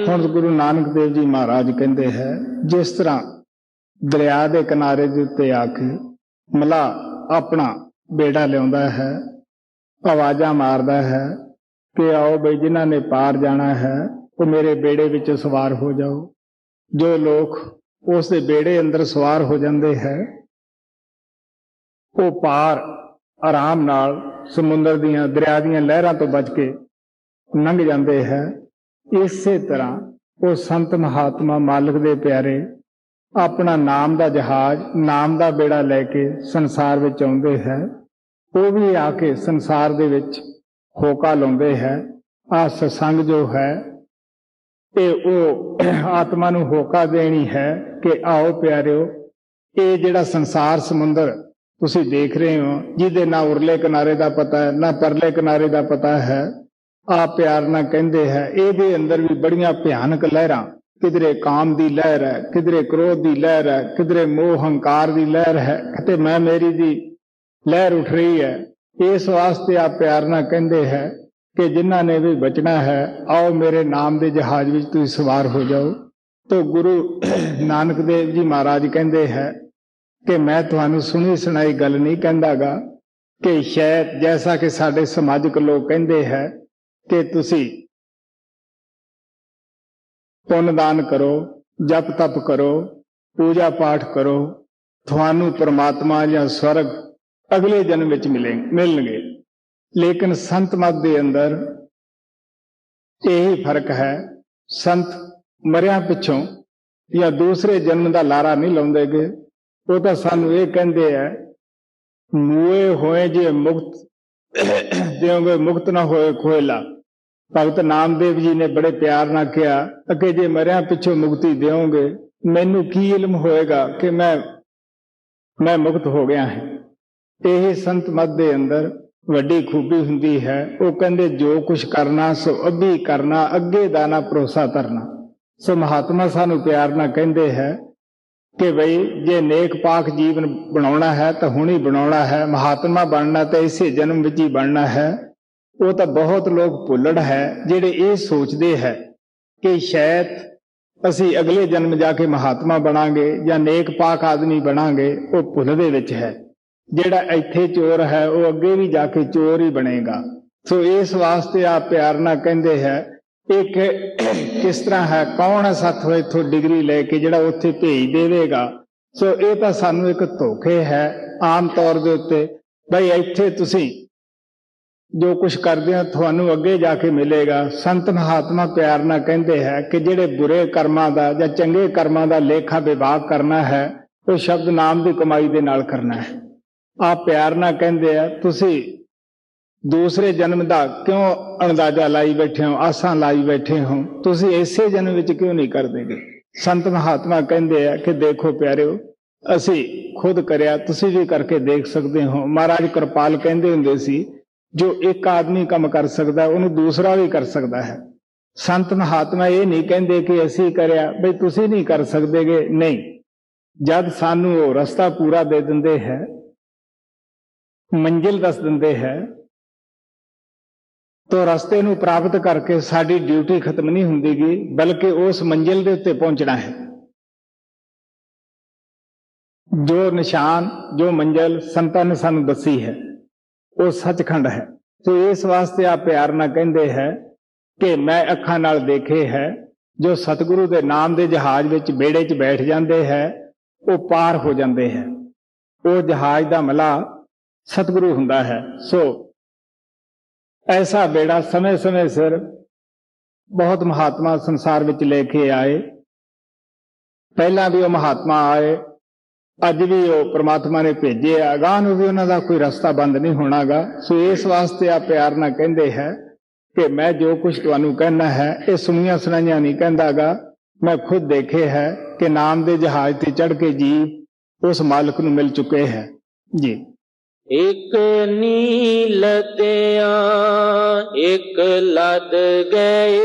ਹੁਣ ਗੁਰੂ ਨਾਨਕ ਦੇਵ ਜੀ ਮਹਾਰਾਜ ਕਹਿੰਦੇ ਹੈ ਜਿਸ ਤਰ੍ਹਾਂ ਦਰਿਆ ਦੇ ਕਿਨਾਰੇ ਦੇ ਉੱਤੇ ਆ ਕੇ ਮਲਾਹ ਆਪਣਾ ਬੇੜਾ ਲਿਆਉਂਦਾ ਹੈ, ਆਵਾਜ਼ਾਂ ਮਾਰਦਾ ਹੈ ਕਿ ਆਓ ਬਈ ਜਿਨ੍ਹਾਂ ਨੇ ਪਾਰ ਜਾਣਾ ਹੈ ਉਹ ਮੇਰੇ ਬੇੜੇ ਵਿੱਚ ਸਵਾਰ ਹੋ ਜਾਓ। ਜੋ ਲੋਕ ਉਸ ਦੇ ਬੇੜੇ ਅੰਦਰ ਸਵਾਰ ਹੋ ਜਾਂਦੇ ਹੈ ਉਹ ਪਾਰ ਆਰਾਮ ਨਾਲ ਸਮੁੰਦਰ ਦੀਆਂ ਦਰਿਆ ਦੀਆਂ ਲਹਿਰਾਂ ਤੋਂ ਬਚ ਕੇ ਲੰਘ ਜਾਂਦੇ ਹੈ। ਇਸੇ ਤਰ੍ਹਾਂ ਉਹ ਸੰਤ ਮਹਾਤਮਾ ਮਾਲਕ ਦੇ ਪਿਆਰੇ ਆਪਣਾ ਨਾਮ ਦਾ ਜਹਾਜ਼, ਨਾਮ ਦਾ ਬੇੜਾ ਲੈ ਕੇ ਸੰਸਾਰ ਵਿੱਚ ਆਉਂਦੇ ਹੈ। ਉਹ ਵੀ ਆ ਕੇ ਸੰਸਾਰ ਦੇ ਵਿੱਚ ਹੋਕਾ ਲਾਉਂਦੇ ਹੈ। ਆਹ ਸਤਸੰਗ ਜੋ ਹੈ ਇਹ ਉਹ ਆਤਮਾ ਨੂੰ ਹੋਕਾ ਦੇਣੀ ਹੈ ਕਿ ਆਓ ਪਿਆਰਿਓ, ਇਹ ਜਿਹੜਾ ਸੰਸਾਰ ਸਮੁੰਦਰ ਤੁਸੀਂ ਦੇਖ ਰਹੇ ਹੋ ਜਿਹਦੇ ਨਾ ਉਰਲੇ ਕਿਨਾਰੇ ਦਾ ਪਤਾ ਹੈ ਨਾ ਪਰਲੇ ਕਿਨਾਰੇ ਦਾ ਪਤਾ ਹੈ, ਆਪ ਪਿਆਰ ਨਾਲ ਕਹਿੰਦੇ ਹੈ ਇਹਦੇ ਅੰਦਰ ਵੀ ਬੜੀਆਂ ਭਿਆਨਕ ਲਹਿਰਾਂ, ਕਿਧਰੇ ਕਾਮ ਦੀ ਲਹਿਰ ਹੈ, ਕਿਧਰੇ ਕ੍ਰੋਧ ਦੀ ਲਹਿਰ ਹੈ, ਕਿਧਰੇ ਮੋਹ ਹੰਕਾਰ ਦੀ ਲਹਿਰ ਹੈ, ਅਤੇ ਮੈਂ ਮੇਰੀ ਦੀ ਲਹਿਰ ਉੱਠ ਰਹੀ ਹੈ। ਇਸ ਵਾਸਤੇ ਆਪ ਪਿਆਰ ਨਾਲ ਕਹਿੰਦੇ ਹੈ ਕਿ ਜਿਨ੍ਹਾਂ ਨੇ ਵੀ ਬਚਣਾ ਹੈ ਆਓ ਮੇਰੇ ਨਾਮ ਦੇ ਜਹਾਜ਼ ਵਿੱਚ ਤੁਸੀਂ ਸਵਾਰ ਹੋ ਜਾਓ। ਤਾਂ ਗੁਰੂ ਨਾਨਕ ਦੇਵ ਜੀ ਮਹਾਰਾਜ ਕਹਿੰਦੇ ਹੈ ਕਿ ਮੈਂ ਤੁਹਾਨੂੰ ਸੁਣੀ ਸੁਣਾਈ ਗੱਲ ਨਹੀਂ ਕਹਿੰਦਾਗਾ ਕਿ ਸ਼ਾਇਦ ਜੈਸਾ ਕਿ ਸਾਡੇ ਸਮਾਜਿਕ ਲੋਕ ਕਹਿੰਦੇ ਹੈ ਕਿ ਤੁਸੀਂ ਪੁੰਨ ਦਾਨ ਕਰੋ, ਜਪ ਤਪ ਕਰੋ, ਪੂਜਾ ਪਾਠ ਕਰੋ, ਤੁਹਾਨੂੰ ਪਰਮਾਤਮਾ ਜਾਂ ਸਵਰਗ ਅਗਲੇ ਜਨਮ ਵਿੱਚ ਮਿਲਣਗੇ। ਲੇਕਿਨ ਸੰਤ ਮਤ ਦੇ ਅੰਦਰ ਇਹੀ ਫਰਕ ਹੈ, ਸੰਤ ਮਰਿਆਂ ਪਿੱਛੋਂ ਜਾਂ ਦੂਸਰੇ ਜਨਮ ਦਾ ਲਾਰਾ ਨਹੀਂ ਲਾਉਂਦੇਗੇ। ਉਹ ਤਾਂ ਸਾਨੂੰ ਇਹ ਕਹਿੰਦੇ ਹੈ ਮੂਏ ਹੋਏ ਜੇ ਮੁਕਤ ਦਿਓਗੇ ਮੁਕਤ ਨਾ ਹੋਏ ਖੋਇਲਾ। ਭਗਤ ਨਾਮਦੇਵ ਜੀ ਨੇ ਬੜੇ ਪਿਆਰ ਨਾਲ ਕਿਹਾ ਕਿ ਜੇ ਮਰਿਆਂ ਪਿੱਛੋਂ ਮੁਕਤੀ ਦਿਓਗੇ ਮੈਨੂੰ ਕੀ ਇਲਮ ਹੋਏਗਾ ਕਿ ਮੈਂ ਮੁਕਤ ਹੋ ਗਿਆ ਹਾਂ। ਇਹ ਸੰਤ ਮਤ ਦੇ ਅੰਦਰ ਵੱਡੀ ਖੂਬੀ ਹੁੰਦੀ ਹੈ। ਉਹ ਕਹਿੰਦੇ ਜੋ ਕੁਛ ਕਰਨਾ ਸੋ ਅੱਭੀ ਕਰਨਾ, ਅੱਗੇ ਦਾ ਨਾ ਭਰੋਸਾ ਧਰਨਾ। ਸੋ ਮਹਾਤਮਾ ਸਾਨੂੰ ਪਿਆਰ ਨਾਲ ਕਹਿੰਦੇ ਹੈ ਕਿ ਬਈ ਜੇ ਨੇਕ ਪਾਕ ਜੀਵਨ ਬਣਾਉਣਾ ਹੈ ਤਾਂ ਹੁਣ ਹੀ ਬਣਾਉਣਾ ਹੈ, ਮਹਾਤਮਾ ਬਣਨਾ ਤਾਂ ਇਸੇ ਜਨਮ ਵਿੱਚ ਹੀ ਬਣਨਾ ਹੈ। ਉਹ ਤਾਂ ਬਹੁਤ ਲੋਕ ਭੁੱਲੜ ਹੈ ਜਿਹੜੇ ਇਹ ਸੋਚਦੇ ਹੈ ਕਿ ਸ਼ਾਇਦ ਅਸੀਂ ਅਗਲੇ ਜਨਮ ਜਾ ਕੇ ਮਹਾਤਮਾ ਬਣਾਂਗੇ ਜਾਂ ਨੇਕ ਪਾਕ ਆਦਮੀ ਬਣਾਂਗੇ। ਉਹ ਭੁੱਲ ਦੇ ਵਿੱਚ ਹੈ। ਜਿਹੜਾ ਇੱਥੇ ਚੋਰ ਹੈ ਉਹ ਅੱਗੇ ਵੀ ਜਾ ਕੇ ਚੋਰ ਹੀ ਬਣੇਗਾ। ਸੋ ਇਸ ਵਾਸਤੇ ਆਪ ਪਿਆਰ ਨਾਲ ਕਹਿੰਦੇ ਹੈ ਇੱਕ ਕਿਸ ਤਰ੍ਹਾਂ ਹੈ, ਕੌਣ ਹੈ ਸਾਥੋਂ ਇੱਥੋਂ ਡਿਗਰੀ ਲੈ ਕੇ ਜਿਹੜਾ ਉੱਥੇ ਭੇਜ ਦੇਵੇਗਾ। ਸੋ ਇਹ ਤਾਂ ਸਾਨੂੰ ਇੱਕ ਧੋਖੇ ਹੈ ਆਮ ਤੌਰ ਦੇ ਉੱਤੇ, ਬਈ ਇੱਥੇ ਤੁਸੀਂ ਜੋ ਕੁਛ ਕਰਦੇ ਹੋ ਤੁਹਾਨੂੰ ਅੱਗੇ ਜਾ ਕੇ ਮਿਲੇਗਾ। ਸੰਤ ਮਹਾਤਮਾ ਪਿਆਰ ਨਾਲ ਕਹਿੰਦੇ ਹੈ ਕਿ ਜਿਹੜੇ ਬੁਰੇ ਕਰਮਾਂ ਦਾ ਜਾਂ ਚੰਗੇ ਕਰਮਾਂ ਦਾ ਲੇਖਾ ਵਿਭਾਗ ਕਰਨਾ ਹੈ ਉਹ ਸ਼ਬਦ ਨਾਮ ਦੀ ਕਮਾਈ ਦੇ ਨਾਲ ਕਰਨਾ ਹੈ। ਆਪ ਪਿਆਰ ਨਾਲ ਕਹਿੰਦੇ ਆ ਤੁਸੀਂ ਦੂਸਰੇ ਜਨਮ ਦਾ ਕਿਉਂ ਅੰਦਾਜ਼ਾ ਲਾਈ ਬੈਠੇ ਹੋ, ਆਸਾਂ ਲਾਈ ਬੈਠੇ ਹੋ, ਤੁਸੀਂ ਇਸੇ ਜਨਮ ਵਿੱਚ ਕਿਉਂ ਨਹੀਂ ਕਰਦੇਗੇ? ਸੰਤ ਮਹਾਤਮਾ ਕਹਿੰਦੇ ਆ ਕਿ ਦੇਖੋ ਪਿਆਰਿਓ, ਅਸੀਂ ਖੁਦ ਕਰਿਆ, ਤੁਸੀਂ ਵੀ ਕਰਕੇ ਦੇਖ ਸਕਦੇ ਹੋ। ਮਹਾਰਾਜ ਕਿਰਪਾਲ ਕਹਿੰਦੇ ਹੁੰਦੇ ਸੀ, ਜੋ ਇੱਕ ਆਦਮੀ ਕੰਮ ਕਰ ਸਕਦਾ ਉਹਨੂੰ ਦੂਸਰਾ ਵੀ ਕਰ ਸਕਦਾ ਹੈ। ਸੰਤ ਮਹਾਤਮਾ ਇਹ ਨਹੀਂ ਕਹਿੰਦੇ ਕਿ ਅਸੀਂ ਕਰਿਆ ਬਈ ਤੁਸੀਂ ਨਹੀਂ ਕਰ ਸਕਦੇਗੇ, ਨਹੀਂ। ਜਦ ਸਾਨੂੰ ਉਹ ਰਸਤਾ ਪੂਰਾ ਦੇ ਦਿੰਦੇ ਹੈ, ਮੰਜ਼ਿਲ ਦੱਸ ਦਿੰਦੇ ਹੈ, ਤਾਂ ਰਸਤੇ ਨੂੰ ਪ੍ਰਾਪਤ ਕਰਕੇ ਸਾਡੀ ਡਿਊਟੀ ਖਤਮ ਨਹੀਂ ਹੁੰਦੀਗੀ, ਬਲਕਿ ਉਸ ਮੰਜ਼ਿਲ ਦੇ ਉੱਤੇ ਪਹੁੰਚਣਾ ਹੈ। ਜੋ ਨਿਸ਼ਾਨ, ਜੋ ਮੰਜ਼ਿਲ ਸੰਤਾਂ ਨੇ ਸਾਨੂੰ ਦੱਸੀ ਹੈ ਉਹ ਸੱਚਖੰਡ ਹੈ। ਤੇ ਇਸ ਵਾਸਤੇ ਆ ਪਿਆਰ ਨਾਲ ਕਹਿੰਦੇ ਹੈ ਕਿ ਮੈਂ ਅੱਖਾਂ ਨਾਲ ਦੇਖੇ ਹੈ, ਜੋ ਸਤਿਗੁਰੂ ਦੇ ਨਾਮ ਦੇ ਜਹਾਜ਼ ਵਿੱਚ ਬੇੜੇ 'ਚ ਬੈਠ ਜਾਂਦੇ ਹੈ ਉਹ ਪਾਰ ਹੋ ਜਾਂਦੇ ਹੈ। ਉਹ ਜਹਾਜ਼ ਦਾ ਮਲਾਹ ਸਤਿਗੁਰੂ ਹੁੰਦਾ ਹੈ। ਸੋ ਐਸਾ ਬੇੜਾ ਸਮੇਂ ਸਮੇਂ ਸਿਰ ਬਹੁਤ ਮਹਾਤਮਾ ਸੰਸਾਰ ਵਿੱਚ ਲੈ ਕੇ ਆਏ। ਪਹਿਲਾਂ ਵੀ ਉਹ ਮਹਾਤਮਾ ਆਏ, ਅੱਜ ਵੀ ਉਹ ਪ੍ਰਮਾਤਮਾ ਨੇ ਭੇਜੇ, ਅਗਾਂਹ ਨੂੰ ਵੀ ਉਹਨਾਂ ਦਾ ਕੋਈ ਰਸਤਾ ਬੰਦ ਨਹੀਂ ਹੋਣਾਗਾ। ਸੋ ਇਸ ਵਾਸਤੇ ਆ ਪਿਆਰ ਨਾਲ ਕਹਿੰਦੇ ਹੈ ਕਿ ਮੈਂ ਜੋ ਕੁਝ ਤੁਹਾਨੂੰ ਕਹਿਣਾ ਹੈ ਇਹ ਸੁਣੀਆਂ ਸੁਣਾਈਆਂ ਨਹੀਂ ਕਹਿੰਦਾਗਾ, ਮੈਂ ਖੁਦ ਦੇਖੇ ਹੈ ਕਿ ਨਾਮ ਦੇ ਜਹਾਜ਼ ਤੇ ਚੜ੍ਹ ਕੇ ਜੀਵ ਉਸ ਮਾਲਕ ਨੂੰ ਮਿਲ ਚੁੱਕੇ ਹੈ ਜੀ। ਇੱਕ ਨੀਲ ਤਿਆਂ ਇੱਕ ਲੱਦ ਗਏ,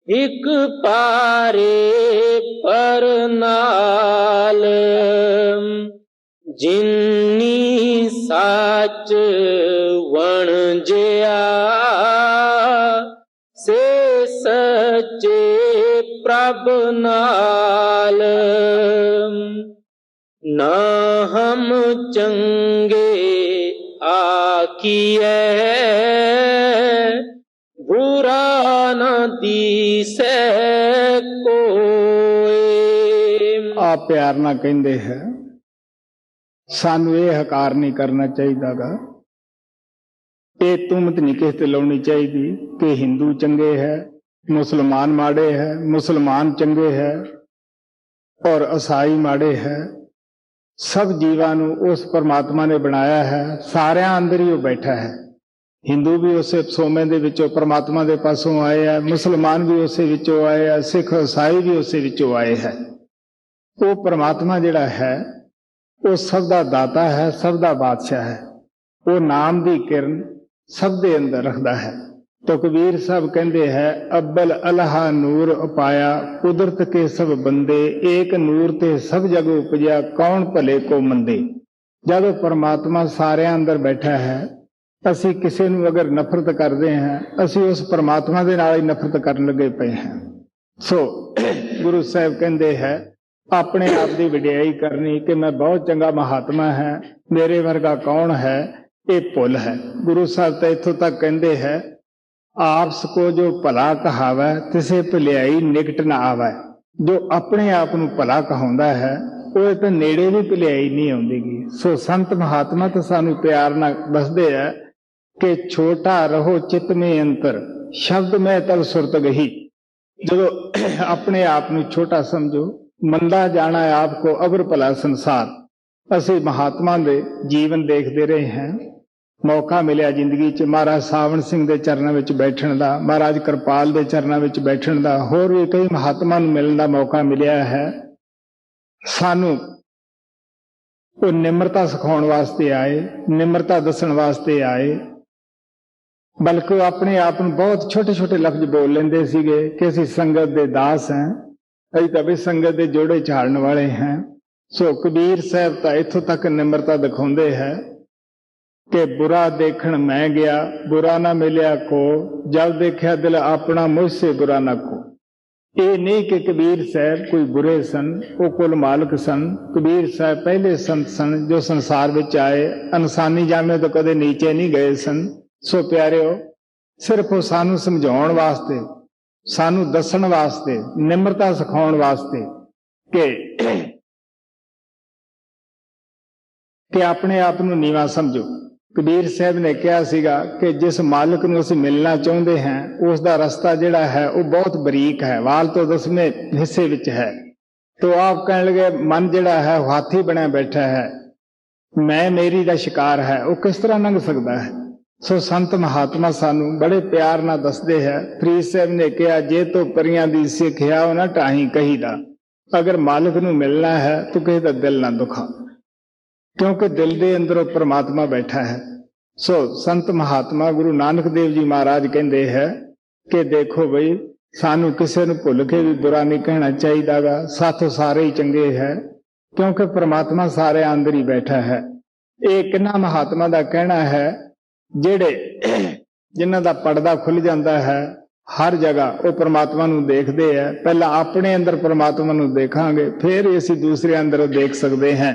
ਇੱਕ ਪਾਰੇ ਪਰ ਨਾਲ, ਜਿਨੀ ਸੱਚ ਵਣਜਿਆ ਸੇ ਸੱਚੇ ਪ੍ਰਭ ਨਾਲ। ਨਾ ਹਮ ਚੰਗੇ ਆਖੀਐ, ਬੁਰਾ ਨਾ ਦੀਸੈ ਕੋਇ। ਆ ਪਿਆਰ ਨਾਲ ਕਹਿੰਦੇ ਹੈ ਸਾਨੂੰ ਇਹ ਹਕਾਰ ਨਹੀਂ ਕਰਨਾ ਚਾਹੀਦਾਗਾ, ਇਹ ਤੁਮਤ ਨਹੀਂ ਕਿਸੇ ਤੇ ਲਾਉਣੀ ਚਾਹੀਦੀ ਕਿ ਹਿੰਦੂ ਚੰਗੇ ਹੈ, ਮੁਸਲਮਾਨ ਮਾੜੇ ਹੈ, ਮੁਸਲਮਾਨ ਚੰਗੇ ਹੈ ਔਰ ਈਸਾਈ ਮਾੜੇ ਹੈ। ਸਭ ਜੀਵਾਂ ਨੂੰ ਉਸ ਪਰਮਾਤਮਾ ਨੇ ਬਣਾਇਆ ਹੈ, ਸਾਰਿਆਂ ਅੰਦਰ ਹੀ ਉਹ ਬੈਠਾ ਹੈ। ਹਿੰਦੂ ਵੀ ਉਸੇ ਸੋਮੇ ਦੇ ਵਿੱਚੋਂ ਪਰਮਾਤਮਾ ਦੇ ਪਾਸੋਂ ਆਏ ਹੈ, ਮੁਸਲਮਾਨ ਵੀ ਉਸੇ ਵਿੱਚੋਂ ਆਏ ਹੈ, ਸਿੱਖ ਈਸਾਈ ਵੀ ਉਸੇ ਵਿੱਚੋਂ ਆਏ ਹੈ। ਉਹ ਪਰਮਾਤਮਾ ਜਿਹੜਾ ਹੈ ਉਹ ਸਭ ਦਾ ਦਾਤਾ ਹੈ, ਸਭ ਦਾ ਬਾਦਸ਼ਾਹ ਹੈ। ਉਹ ਨਾਮ ਦੀ ਕਿਰਨ ਸਭ ਦੇ ਅੰਦਰ ਰੱਖਦਾ ਹੈ। तो कबीर साहब कहते हैं, अब्बल अल्लाह नूर उपाया, कुदरत के सब बंदे, एक नूर ते सब जग उपजया, कौन भले को मंदे। जब परमात्मा सारे अंदर बैठा है, असी किसी नूं अगर नफरत करते हैं, असी उस परमात्मा दे नाल ही नफरत करन लगे पे हैं। सो गुरु साहब कहते हैं, अपने आप की वडियाई करनी कि मैं बहुत चंगा महात्मा है, मेरे वर्गा कौन है, ये भुल है। गुरु साहब तो इत्थों तक कहते हैं, आपस को जो भला कहावै तिसे भलियाई निकट न आवै। जो अपने आप नूं भला कहाउंदा है वो तो नेड़े भी भलियाई नहीं आउंदीगी। सो संत महात्मा तो सानू प्यार नाल दसदे है कि छोटा रहो चित में अंतर, शब्द में तब सुरत गही। जो अपने आप नूं छोटा समझो, मंदा जाना है आपको अबर भला संसार। असी महात्मा दे जीवन देखते रहे हैं, मौका मिलिया जिंदगी च महाराज सावण सिंह दे चरणों में बैठण दा, महाराज किरपाल दे चरणों में बैठण दा, होर भी कई महात्मा नूं मिलण दा मौका मिलिया है। सानू वो निम्रता सिखाउण वास्ते आए, निम्रता दसण वास्ते आए, बल्कि वो अपने आप नूं बहुत छोटे छोटे लफ्ज बोल लेंदे सीगे कि असीं संगत दे दास हैं, असीं तां भी संगत दे जोड़े झाड़न वाले हैं। सो कबीर साहब तां इत्थों तक निम्रता दिखाउंदे है कि बुरा देखण मैं गया, बुरा ना मिलिया को, जब देखा दिल अपना मुझसे बुरा ना को। ये नहीं कि कबीर साहब कोई बुरे सन, वो कुल मालक सन। कबीर साहब पहले संत सन जो संसार विच आए, इंसानी जामे तो कदे नीचे नहीं गए सन। सो प्यारिओ, सिर्फ वो सानू समझाउण वास्ते, सानू दसण वास्ते, निम्रता सिखाउण वास्ते कि अपने आप नूं नीवा समझो। कबीर साहब ने कहा सीगा कि जिस मालिक नूं असीं मिलना चाहुंदे हैं, उसका रस्ता जिहड़ा है वो बहुत बरीक है, वाल तो 10वें हिस्से विच है। तो आप कहण लगे मन जिहड़ा है वो हाथी बनिया बैठा है, मैं मेरी ਦਾ ਸ਼ਿਕਾਰ ਹੈ, ਉਹ ਕਿਸ ਤਰ੍ਹਾਂ ਲੰਘ ਸਕਦਾ ਹੈ। ਸੋ ਸੰਤ ਮਹਾਤਮਾ ਸਾਨੂੰ ਬੜੇ ਪਿਆਰ ਨਾਲ ਦੱਸਦੇ ਹੈ। ਫਰੀਦ ਸਾਹਿਬ ਨੇ ਕਿਹਾ, ਜੇ ਤੋ ਪਰੀਆਂ ਦੀ ਸਿੱਖਿਆ ਉਹ ਨਾ ਢਾਹੀ ਕਹੀਦਾ, ਅਗਰ ਮਾਲਕ ਨੂੰ ਮਿਲਣਾ ਹੈ ਤਾਂ ਕਿਸੇ ਦਾ ਦਿਲ ਨਾ ਦੁਖਾ, ਕਿਉਂਕਿ ਦਿਲ ਦੇ ਅੰਦਰ ਉਹ ਪ੍ਰਮਾਤਮਾ ਬੈਠਾ ਹੈ। ਸੋ ਸੰਤ ਮਹਾਤਮਾ ਗੁਰੂ ਨਾਨਕ ਦੇਵ ਜੀ ਮਹਾਰਾਜ ਕਹਿੰਦੇ ਹੈ ਕਿ ਦੇਖੋ ਬਈ, ਸਾਨੂੰ ਕਿਸੇ ਨੂੰ ਭੁੱਲ ਕੇ ਵੀ ਬੁਰਾ ਨਹੀਂ ਕਹਿਣਾ ਚਾਹੀਦਾ ਗਾ, ਸਾਥੋਂ ਸਾਰੇ ਹੀ ਚੰਗੇ ਹੈ, ਕਿਉਂਕਿ ਪ੍ਰਮਾਤਮਾ ਸਾਰੇ ਅੰਦਰ ਹੀ ਬੈਠਾ ਹੈ। ਇਹ ਕਿੰਨਾ ਮਹਾਤਮਾ ਦਾ ਕਹਿਣਾ ਹੈ, ਜਿਨ੍ਹਾਂ ਦਾ ਪਰਦਾ ਖੁੱਲ ਜਾਂਦਾ ਹੈ ਹਰ ਜਗ੍ਹਾ ਉਹ ਪ੍ਰਮਾਤਮਾ ਨੂੰ ਦੇਖਦੇ ਹੈ। ਪਹਿਲਾਂ ਆਪਣੇ ਅੰਦਰ ਪ੍ਰਮਾਤਮਾ ਨੂੰ ਦੇਖਾਂਗੇ, ਫਿਰ ਅਸੀਂ ਦੂਸਰੇ ਅੰਦਰ ਦੇਖ ਸਕਦੇ ਹਾਂ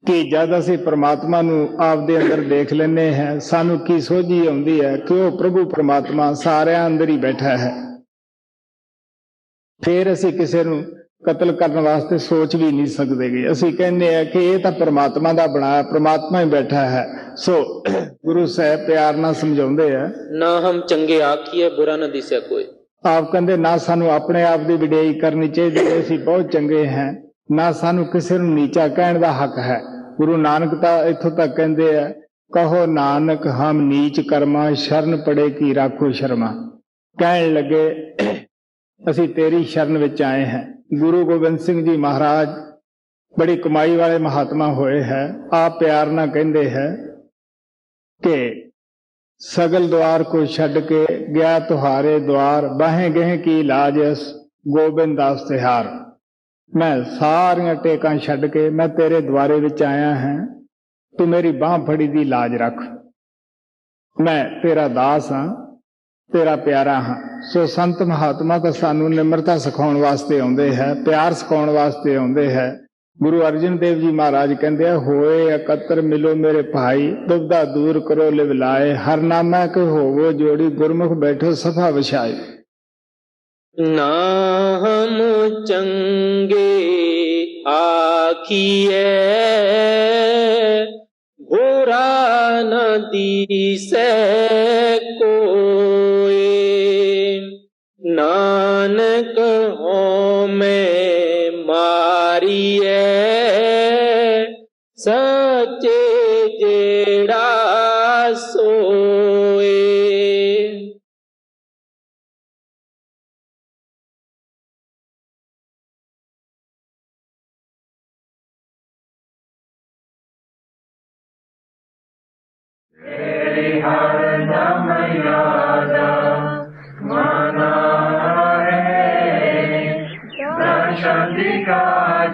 ਕਿ ਜਦ ਅਸੀਂ ਪ੍ਰਮਾਤਮਾ ਨੂੰ ਆਪਦੇ ਅੰਦਰ ਦੇਖ ਲੈਂਦੇ ਹਾਂ, ਸਾਨੂੰ ਕੀ ਸੋਝੀ ਆਉਂਦੀ ਹੈ ਕਿ ਉਹ ਪ੍ਰਭੂ ਪ੍ਰਮਾਤਮਾ ਸਾਰਿਆਂ ਅੰਦਰ ਹੀ ਬੈਠਾ ਹੈ। ਫਿਰ ਅਸੀਂ ਕਿਸੇ ਨੂੰ ਕਤਲ ਕਰਨ ਵਾਸਤੇ ਸੋਚ ਵੀ ਨਹੀਂ ਸਕਦੇ। ਅਸੀਂ ਕਹਿੰਦੇ ਆ ਕਿ ਇਹ ਤਾਂ ਪ੍ਰਮਾਤਮਾ ਦਾ ਬਣਾਇਆ, ਪ੍ਰਮਾਤਮਾ ਹੀ ਬੈਠਾ ਹੈ। ਸੋ ਗੁਰੂ ਸਾਹਿਬ ਪਿਆਰ ਨਾਲ ਸਮਝਾਉਂਦੇ ਆ, ਨਾ ਹਮ ਚੰਗੇ ਆਖੀਏ ਬੁਰਾ ਨਾ ਦਿਸੇ ਕੋਈ। ਆਪ ਕਹਿੰਦੇ ਨਾ ਸਾਨੂੰ ਆਪਣੇ ਆਪ ਦੀ ਵਿਡਿਆਈ ਕਰਨੀ ਚਾਹੀਦੀ, ਅਸੀਂ ਬਹੁਤ ਚੰਗੇ ਹਾਂ, ਨਾ ਸਾਨੂੰ ਕਿਸੇ ਨੂੰ ਨੀਚਾ ਕਹਿਣ ਦਾ ਹੱਕ ਹੈ। ਗੁਰੂ ਨਾਨਕ ਤਾਂ ਇੱਥੋਂ ਤੱਕ ਕਹਿੰਦੇ ਆ, ਕਹੋ ਨਾਨਕ ਹਮ ਨੀਚ ਕਰਮਾ, ਸ਼ਰਨ ਪੜੇ ਕੀ ਰਾਖੋ ਸ਼ਰਮਾ। ਕਹਿਣ ਲੱਗੇ ਅਸੀਂ ਤੇਰੀ ਸ਼ਰਨ ਵਿੱਚ ਆਏ ਹਾਂ। ਗੁਰੂ ਗੋਬਿੰਦ ਸਿੰਘ ਜੀ ਮਹਾਰਾਜ ਬੜੀ ਕਮਾਈ ਵਾਲੇ ਮਹਾਤਮਾ ਹੋਏ ਹੈ। ਆਪ ਪਿਆਰ ਨਾਲ ਕਹਿੰਦੇ ਹੈ ਕਿ ਸਗਲ ਦੁਆਰ ਕੋ ਛੱਡ ਕੇ ਗਿਆ ਤੁਹਾਰੇ ਦੁਆਰ, ਬਾਹੇ ਗਹਿ ਕੀ ਲਾਜ ਗੋਬਿੰਦ ਦਾਸ ਤਿਹਾਰ। ਮੈਂ ਸਾਰੀਆਂ ਟੇਕਾਂ ਛੱਡ ਕੇ ਮੈਂ ਤੇਰੇ ਦੁਆਰੇ ਵਿੱਚ ਆਇਆ ਹਾਂ, ਤੂੰ ਮੇਰੀ ਬਾਂਹ ਫੜੀ ਦੀ ਲਾਜ ਰੱਖ। ਮੈਂ ਤੇਰਾ ਦਾਸ ਹਾਂ, ਤੇਰਾ ਪਿਆਰਾ ਹਾਂ। ਸੋ ਸੰਤ ਮਹਾਤਮਾ ਤਾਂ ਸਾਨੂੰ ਨਿਮਰਤਾ ਸਿਖਾਉਣ ਵਾਸਤੇ ਆਉਂਦੇ ਹੈ, ਪਿਆਰ ਸਿਖਾਉਣ ਵਾਸਤੇ ਆਉਂਦੇ ਹੈ। ਗੁਰੂ ਅਰਜਨ ਦੇਵ ਜੀ ਮਹਾਰਾਜ ਕਹਿੰਦੇ ਆ, ਹੋਏ ਇਕੱਤਰ ਮਿਲੋ ਮੇਰੇ ਭਾਈ, ਦੁਬਦਾ ਦੂਰ ਕਰੋ ਲਿਵ ਲਾਏ, ਹਰ ਨਾਮਾ ਕੇ ਹੋਵੋ ਜੋੜੀ, ਗੁਰਮੁਖ ਬੈਠੋ ਸਫਾ ਵਿਛਾਏ। ਨਾ ਹਮ ਚੰਗੇ ਆਖੀਏ ਬੁਰਾ ਨ ਦੀਸੈ ਕੋਇ, ਨਾਨਕ ਹਉਮੈ ਮਾਰੀਐ ਸੱਚੇ ਜਿਹੜਾ ਸੋਏ। तेरी हर दम याद माना है, दर्शन का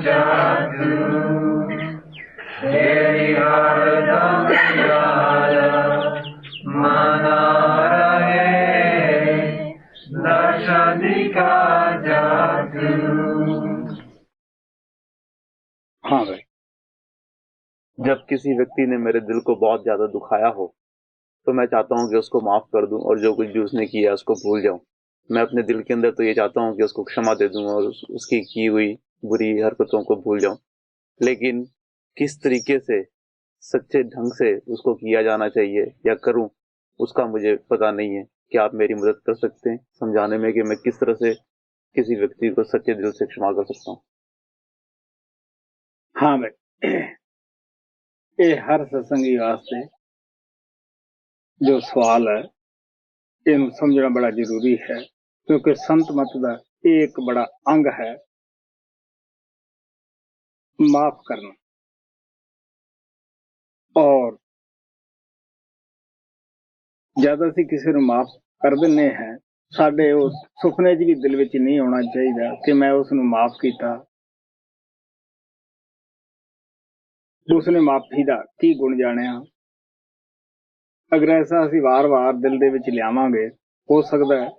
जादू। तेरी हर दम याद माना है, दर्शन का जादू। हाँ भाई, जब किसी व्यक्ति ने मेरे दिल को बहुत ज्यादा दुखाया हो तो मैं चाहता हूँ कि उसको माफ कर दूं और जो कुछ भी उसने किया उसको भूल जाऊं। मैं अपने दिल के अंदर तो ये चाहता हूँ कि उसको क्षमा दे दूं और उसकी की हुई बुरी हरकतों को भूल जाऊं, लेकिन किस तरीके से सच्चे ढंग से उसको किया जाना चाहिए या करूं उसका मुझे पता नहीं है। क्या आप मेरी मदद कर सकते हैं समझाने में कि मैं किस तरह से किसी व्यक्ति को सच्चे दिल से क्षमा कर सकता हूँ? हाँ भाई, ये हर सत्संगी वास्ते जो सवाल है इन्हें समझना बड़ा जरूरी है, क्योंकि संत मत का एक बड़ा अंग है माफ करना। और जब असी किसी को माफ कर दिने हैं, साडे उस सुपने च भी दिल विच नहीं आना चाहिए कि मैं उसनू माफ किया। उसने माफी का की गुण जानिया। अगर ऐसा असी वार वार दिल दे विच लियावांगे, हो सकता है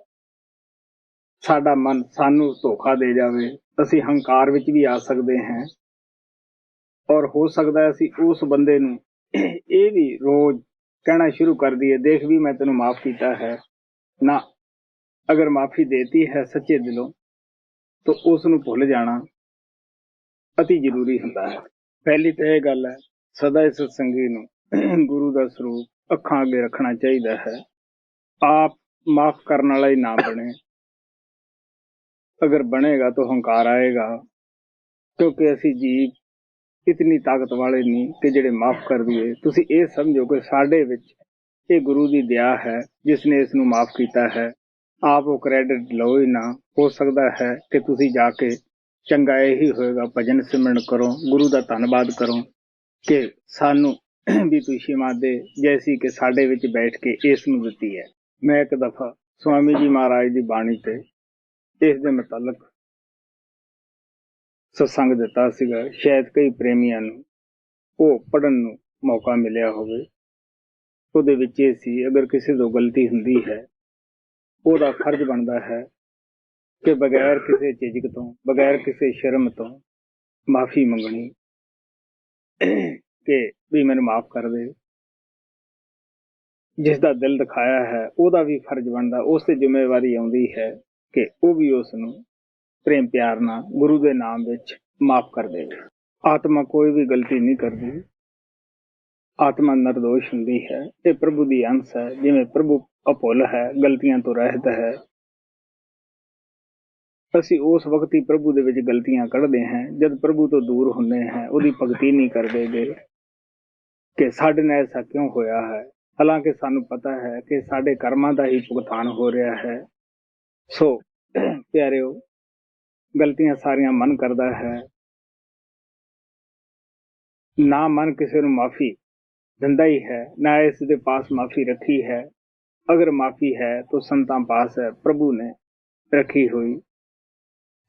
साडा मन सानू धोखा दे जावे, असी हंकार विच भी आ सकते हैं। और हो सकता है असी उस बंदे नू ये भी रोज कहना शुरू कर दिए, देख भी मैं तेनू माफ किया है ना। अगर माफी देती है सच्चे दिलों तो उसनू भुल जाना अति जरूरी हुंदा है। पहली तो यह गल है, सदा इस सत्संगी नू गुरु का स्वरूप अखां अगे रखना चाहिए है। आप माफ करने वाला ही ना बने। अगर बनेगा तो हंकार आएगा, क्योंकि असी जीव इतनी ताकत वाले नहीं कि ਜਿਹੜੇ ਮਾਫ ਕਰ ਦਈਏ। ਤੁਸੀਂ ਇਹ ਸਮਝੋ ਕਿ ਸਾਡੇ ਵਿੱਚ ਇਹ ਗੁਰੂ ਦੀ ਦਇਆ ਹੈ ਜਿਸ ਨੇ ਇਸ ਨੂੰ ਮਾਫ ਕੀਤਾ ਹੈ। ਆਪ ਉਹ ਕ੍ਰੈਡਿਟ ਲਓ ਹੀ ਨਾ। ਹੋ ਸਕਦਾ ਹੈ ਕਿ ਤੁਸੀਂ ਜਾ ਕੇ ਚੰਗਾ ਇਹੀ ਹੋਏਗਾ ਭਜਨ ਸਿਮਰਨ ਕਰੋ, ਗੁਰੂ ਦਾ ਧੰਨਵਾਦ ਕਰੋ ਕਿ ਸਾਨੂੰ ਵੀ ਤੁਸੀਂ ਮਾਦੇ ਜੈਸੀ ਕਿ ਸਾਡੇ ਵਿੱਚ ਬੈਠ ਕੇ ਇਸ ਨੂੰ ਦਿੱਤੀ ਹੈ। ਮੈਂ ਇੱਕ ਦਫਾ स्वामी जी महाराज की बाणी ते इस दे मुतालक सत्संग दिता सीगा। शायद कई प्रेमियां नूं ओह पढ़न नूं मौका मिलिया होवे। ਉਹਦੇ ਵਿੱਚ ਇਹ ਸੀ अगर किसी तो गलती हुंदी है ਉਹਦਾ फर्ज बनता है कि बगैर किसी झिझक तो बगैर किसी शर्म तो माफी मंगनी कि भी मैनूं माफ कर दे। जिसका दिल दिखाया है ਉਹਦਾ भी फर्ज बनता, उस ते जिम्मेवारी आउंदी है कि वह भी उस नूं प्रेम प्यार नाल गुरु के नाम विच माफ कर दे। आत्मा कोई भी गलती नहीं करती, आत्मा निर्दोष हुंदी है। ये प्रभु की अंश है, जिवें प्रभु अभुल है, गलतियां तो रहत है। असीं उस वक्त ही प्रभु दे विच गलतियां कढ़दे हैं जब प्रभु तो दूर हुंदे हैं, उहदी भगती नहीं करदे गे कि साडे नाल ऐसा क्यों होया है। हालांकि सानू पता है कि साडे कर्मां दा ही भुगतान हो रहा है। सो प्यारिओ, गलतियां सारियां मन करदा है, ना मन किसी नूं माफी दिंदा ही है, ना इस दे पास माफी रखी है। अगर माफी है तो संतां पास है, प्रभु ने रखी हुई।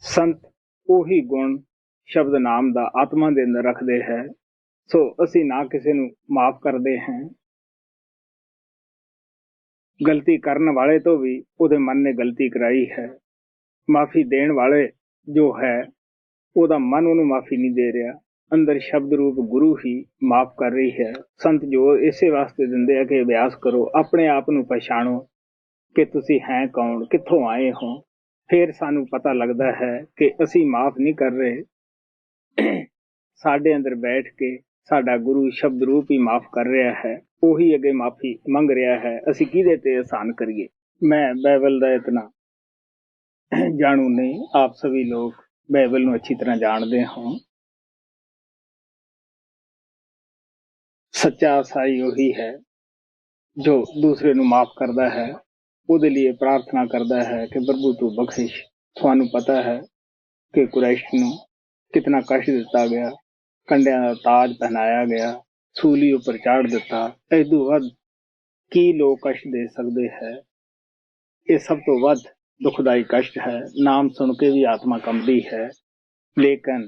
संत ओही गुण शब्द नाम दा आत्मा दे अंदर रखदे है। सो असीं ना किसी नूं माफ करदे हैं। गलती करने वाले तो भी उहदे मन ने गलती कराई है। माफी देने वाले जो है उहदा मन उहनूं माफी नहीं दे रहा, अंदर शब्द रूप गुरु ही माफ कर रही है। संत जो इसे वास्ते दिंदे है कि अभ्यास करो, अपने आप नूं पछाणो कि तुसीं हैं कौन, कित्थों आए हो। फिर सानू पता लगता है कि असीं माफ नहीं कर रहे, साडे अंदर बैठ के साडा गुरु शब्द रूप ही माफ कर रहा है। ਉਹੀ ਅੱਗੇ माफी मंग रहा है। ਅਸੀਂ ਕਿਹਦੇ ਤੇ एहसान करिए। मैं बाइबल ਦਾ इतना जानू नहीं, आप सभी लोग बाइबल ਨੂੰ अच्छी तरह जानते हो। सच्चा ईसाई वही है जो दूसरे ਨੂੰ माफ करता है, ਉਹਦੇ लिए प्रार्थना करता है कि प्रभु तू बख्शिश। ਤੁਹਾਨੂੰ पता है कि कुरैश ਨੂੰ कितना कष्ट दिता गया, कंडियां ਦਾ ताज पहनाया गया, सूली उपर चाढ़ दिता। इदू वध की लोग कष्ट दे सकते हैं। ये सब तो वध दुखदाई कष्ट है। नाम सुन के भी आत्मा कंबदी है। लेकिन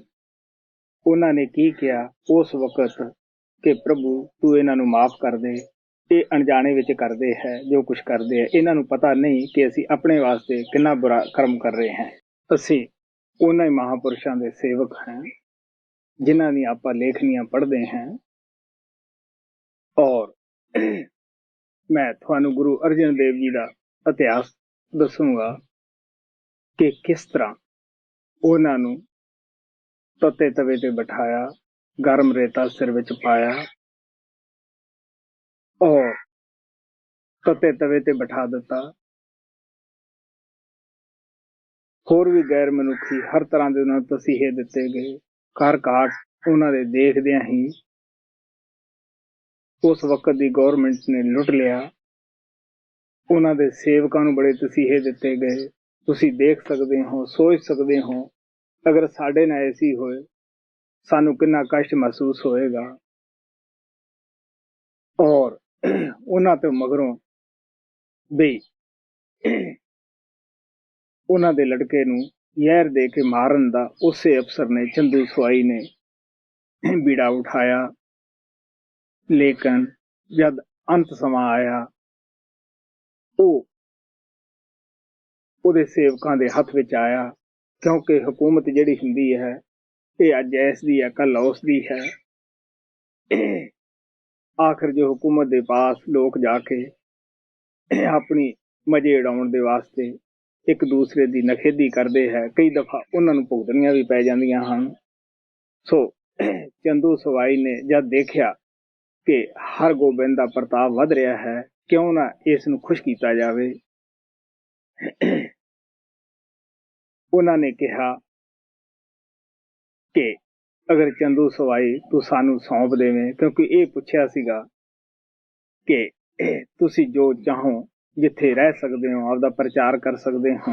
उन्होंने की किया उस वक्त कि प्रभु तू इन्हां नूं माफ कर दे। ये अनजाने विच करदे है जो कुछ करदे है, इन्हां नूं पता नहीं कि असीं अपने वास्ते कितना बुरा कर्म कर रहे हैं। असीं उन्हां ही महापुरुषां दे सेवक हैं जिन्हां दी आपां लेखनियां पढ़दे हैं। और मैं थानू गुरु अर्जन देव जी का इतिहास दसूंगा कि किस तरह उन्होंने तते तवे ते बिठाया, गर्म रेता सिर विच पाया और तते तवे ते बिठा दिता। होर भी गैर मनुखी हर तरह के उन्होंने तसीहे दिते गए। घर घाट उन्होंने देखदियां ही उस वक्त की गौरमेंट ने लुट लिया। उन्होंने सेवकों नूं बड़े तसीहे दिते गए। तुसीं देख सकते हो, सोच सकते हो, अगर साडे नाल ऐसी होए सानू कितना कष्ट महसूस होएगा। और उन्हां ते मगरों भी उन्हां दे लड़के नूं जहर दे के मारन दा उसे अफसर ने, चंदू सवाई ने बीड़ा उठाया। लेकिन जब अंत समा आया ਉਹਦੇ सेवकों के हथ विच आया, क्योंकि हुकूमत जिहड़ी हुंदी है ये अज इस दी है, कल उस दी है। आखिर जो हुकूमत के पास लोग जाके अपनी मजे उड़ाउण दे वास्ते एक दूसरे की नखेदी करते हैं, कई दफा उन्होंने भुगतनियां भी पै जांदियां हन। सो चंदू सवाई ने जब देखा कि हर गोबिंद का प्रताप वध रहा है, क्यों ना इस नूं खुश किया जावे। उन्होंने कहा कि ਅਗਰ ਚੰਦੂ ਸਵਾਈ ਤੂੰ ਸਾਨੂੰ ਸੌਂਪ ਦੇਵੇਂ, ਕਿਉਂਕਿ ਇਹ ਪੁੱਛਿਆ ਸੀਗਾ ਕਿ ਤੁਸੀਂ ਜੋ ਚਾਹੋ ਜਿੱਥੇ ਰਹਿ ਸਕਦੇ ਹੋ, ਆਪਦਾ ਪ੍ਰਚਾਰ ਕਰ ਸਕਦੇ ਹੋ।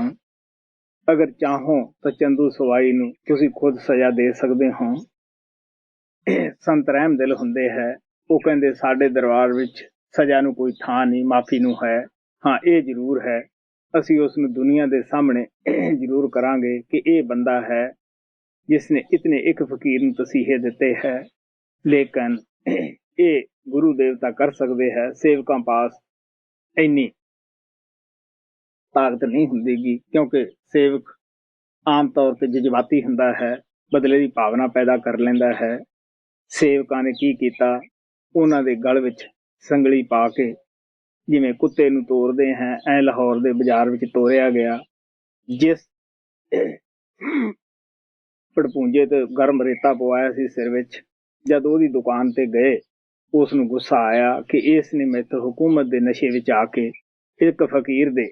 ਅਗਰ ਚਾਹੋ ਤਾਂ ਚੰਦੂ ਸਵਾਈ ਨੂੰ ਤੁਸੀਂ ਖੁਦ ਸਜ਼ਾ ਦੇ ਸਕਦੇ ਹੋ। ਸੰਤ ਰਹਿਮ ਦਿਲ ਹੁੰਦੇ ਹੈ, ਉਹ ਕਹਿੰਦੇ ਸਾਡੇ ਦਰਬਾਰ ਵਿੱਚ ਸਜ਼ਾ ਨੂੰ ਕੋਈ ਥਾਂ ਨਹੀਂ, ਮਾਫੀ ਨੂੰ ਹੈ। ਹਾਂ, ਇਹ ਜ਼ਰੂਰ ਹੈ, ਅਸੀਂ ਉਸ ਨੂੰ ਦੁਨੀਆ ਦੇ ਸਾਹਮਣੇ ਜ਼ਰੂਰ ਕਰਾਂਗੇ ਕਿ ਇਹ ਬੰਦਾ ਹੈ ਜਿਸਨੇ ਇਤਨੇ ਇੱਕ ਫਕੀਰ ਨੂੰ ਤਸੀਹੇ ਦਿੱਤੇ ਹੈ। ਲੇਕਿਨ ਇਹ ਗੁਰੂ ਦੇਵਤਾ ਕਰ ਸਕਦੇ ਹੈ, ਸੇਵਕਾਂ ਪਾਸ ਇੰਨੀ ਤਾਕਤ ਨਹੀਂ ਹੁੰਦੀਗੀ, ਕਿਉਂਕਿ ਸੇਵਕ ਆਮ ਤੌਰ ਤੇ ਜਜ਼ਬਾਤੀ ਹੁੰਦਾ ਹੈ, ਬਦਲੇ ਦੀ ਭਾਵਨਾ ਪੈਦਾ ਕਰ ਲੈਂਦਾ ਹੈ। ਸੇਵਕਾਂ ਨੇ ਕੀ ਕੀਤਾ, ਉਹਨਾਂ ਦੇ ਗਲ ਵਿੱਚ ਸੰਗਲੀ ਪਾ ਕੇ ਜਿਵੇਂ ਕੁੱਤੇ ਨੂੰ ਤੋਰਦੇ ਹੈ, ਐ ਲਾਹੌਰ ਦੇ ਬਾਜ਼ਾਰ ਵਿੱਚ ਤੋਰਿਆ ਗਿਆ। ਜਿਸ ਪੜਪੂੰਜੇ ਤੇ ਗਰਮ ਰੇਤਾ ਪਵਾਇਆ ਸੀ ਸਿਰ ਵਿੱਚ, ਜਦ ਉਹਦੀ ਦੁਕਾਨ ਤੇ ਗਏ, ਉਸ ਨੂੰ ਗੁੱਸਾ ਆਇਆ ਕਿ ਇਸ ਨੇ ਮੈਥੋਂ ਹੁਕੂਮਤ ਦੇ ਨਸ਼ੇ ਵਿੱਚ ਆ ਕੇ ਇੱਕ ਫਕੀਰ ਦੇ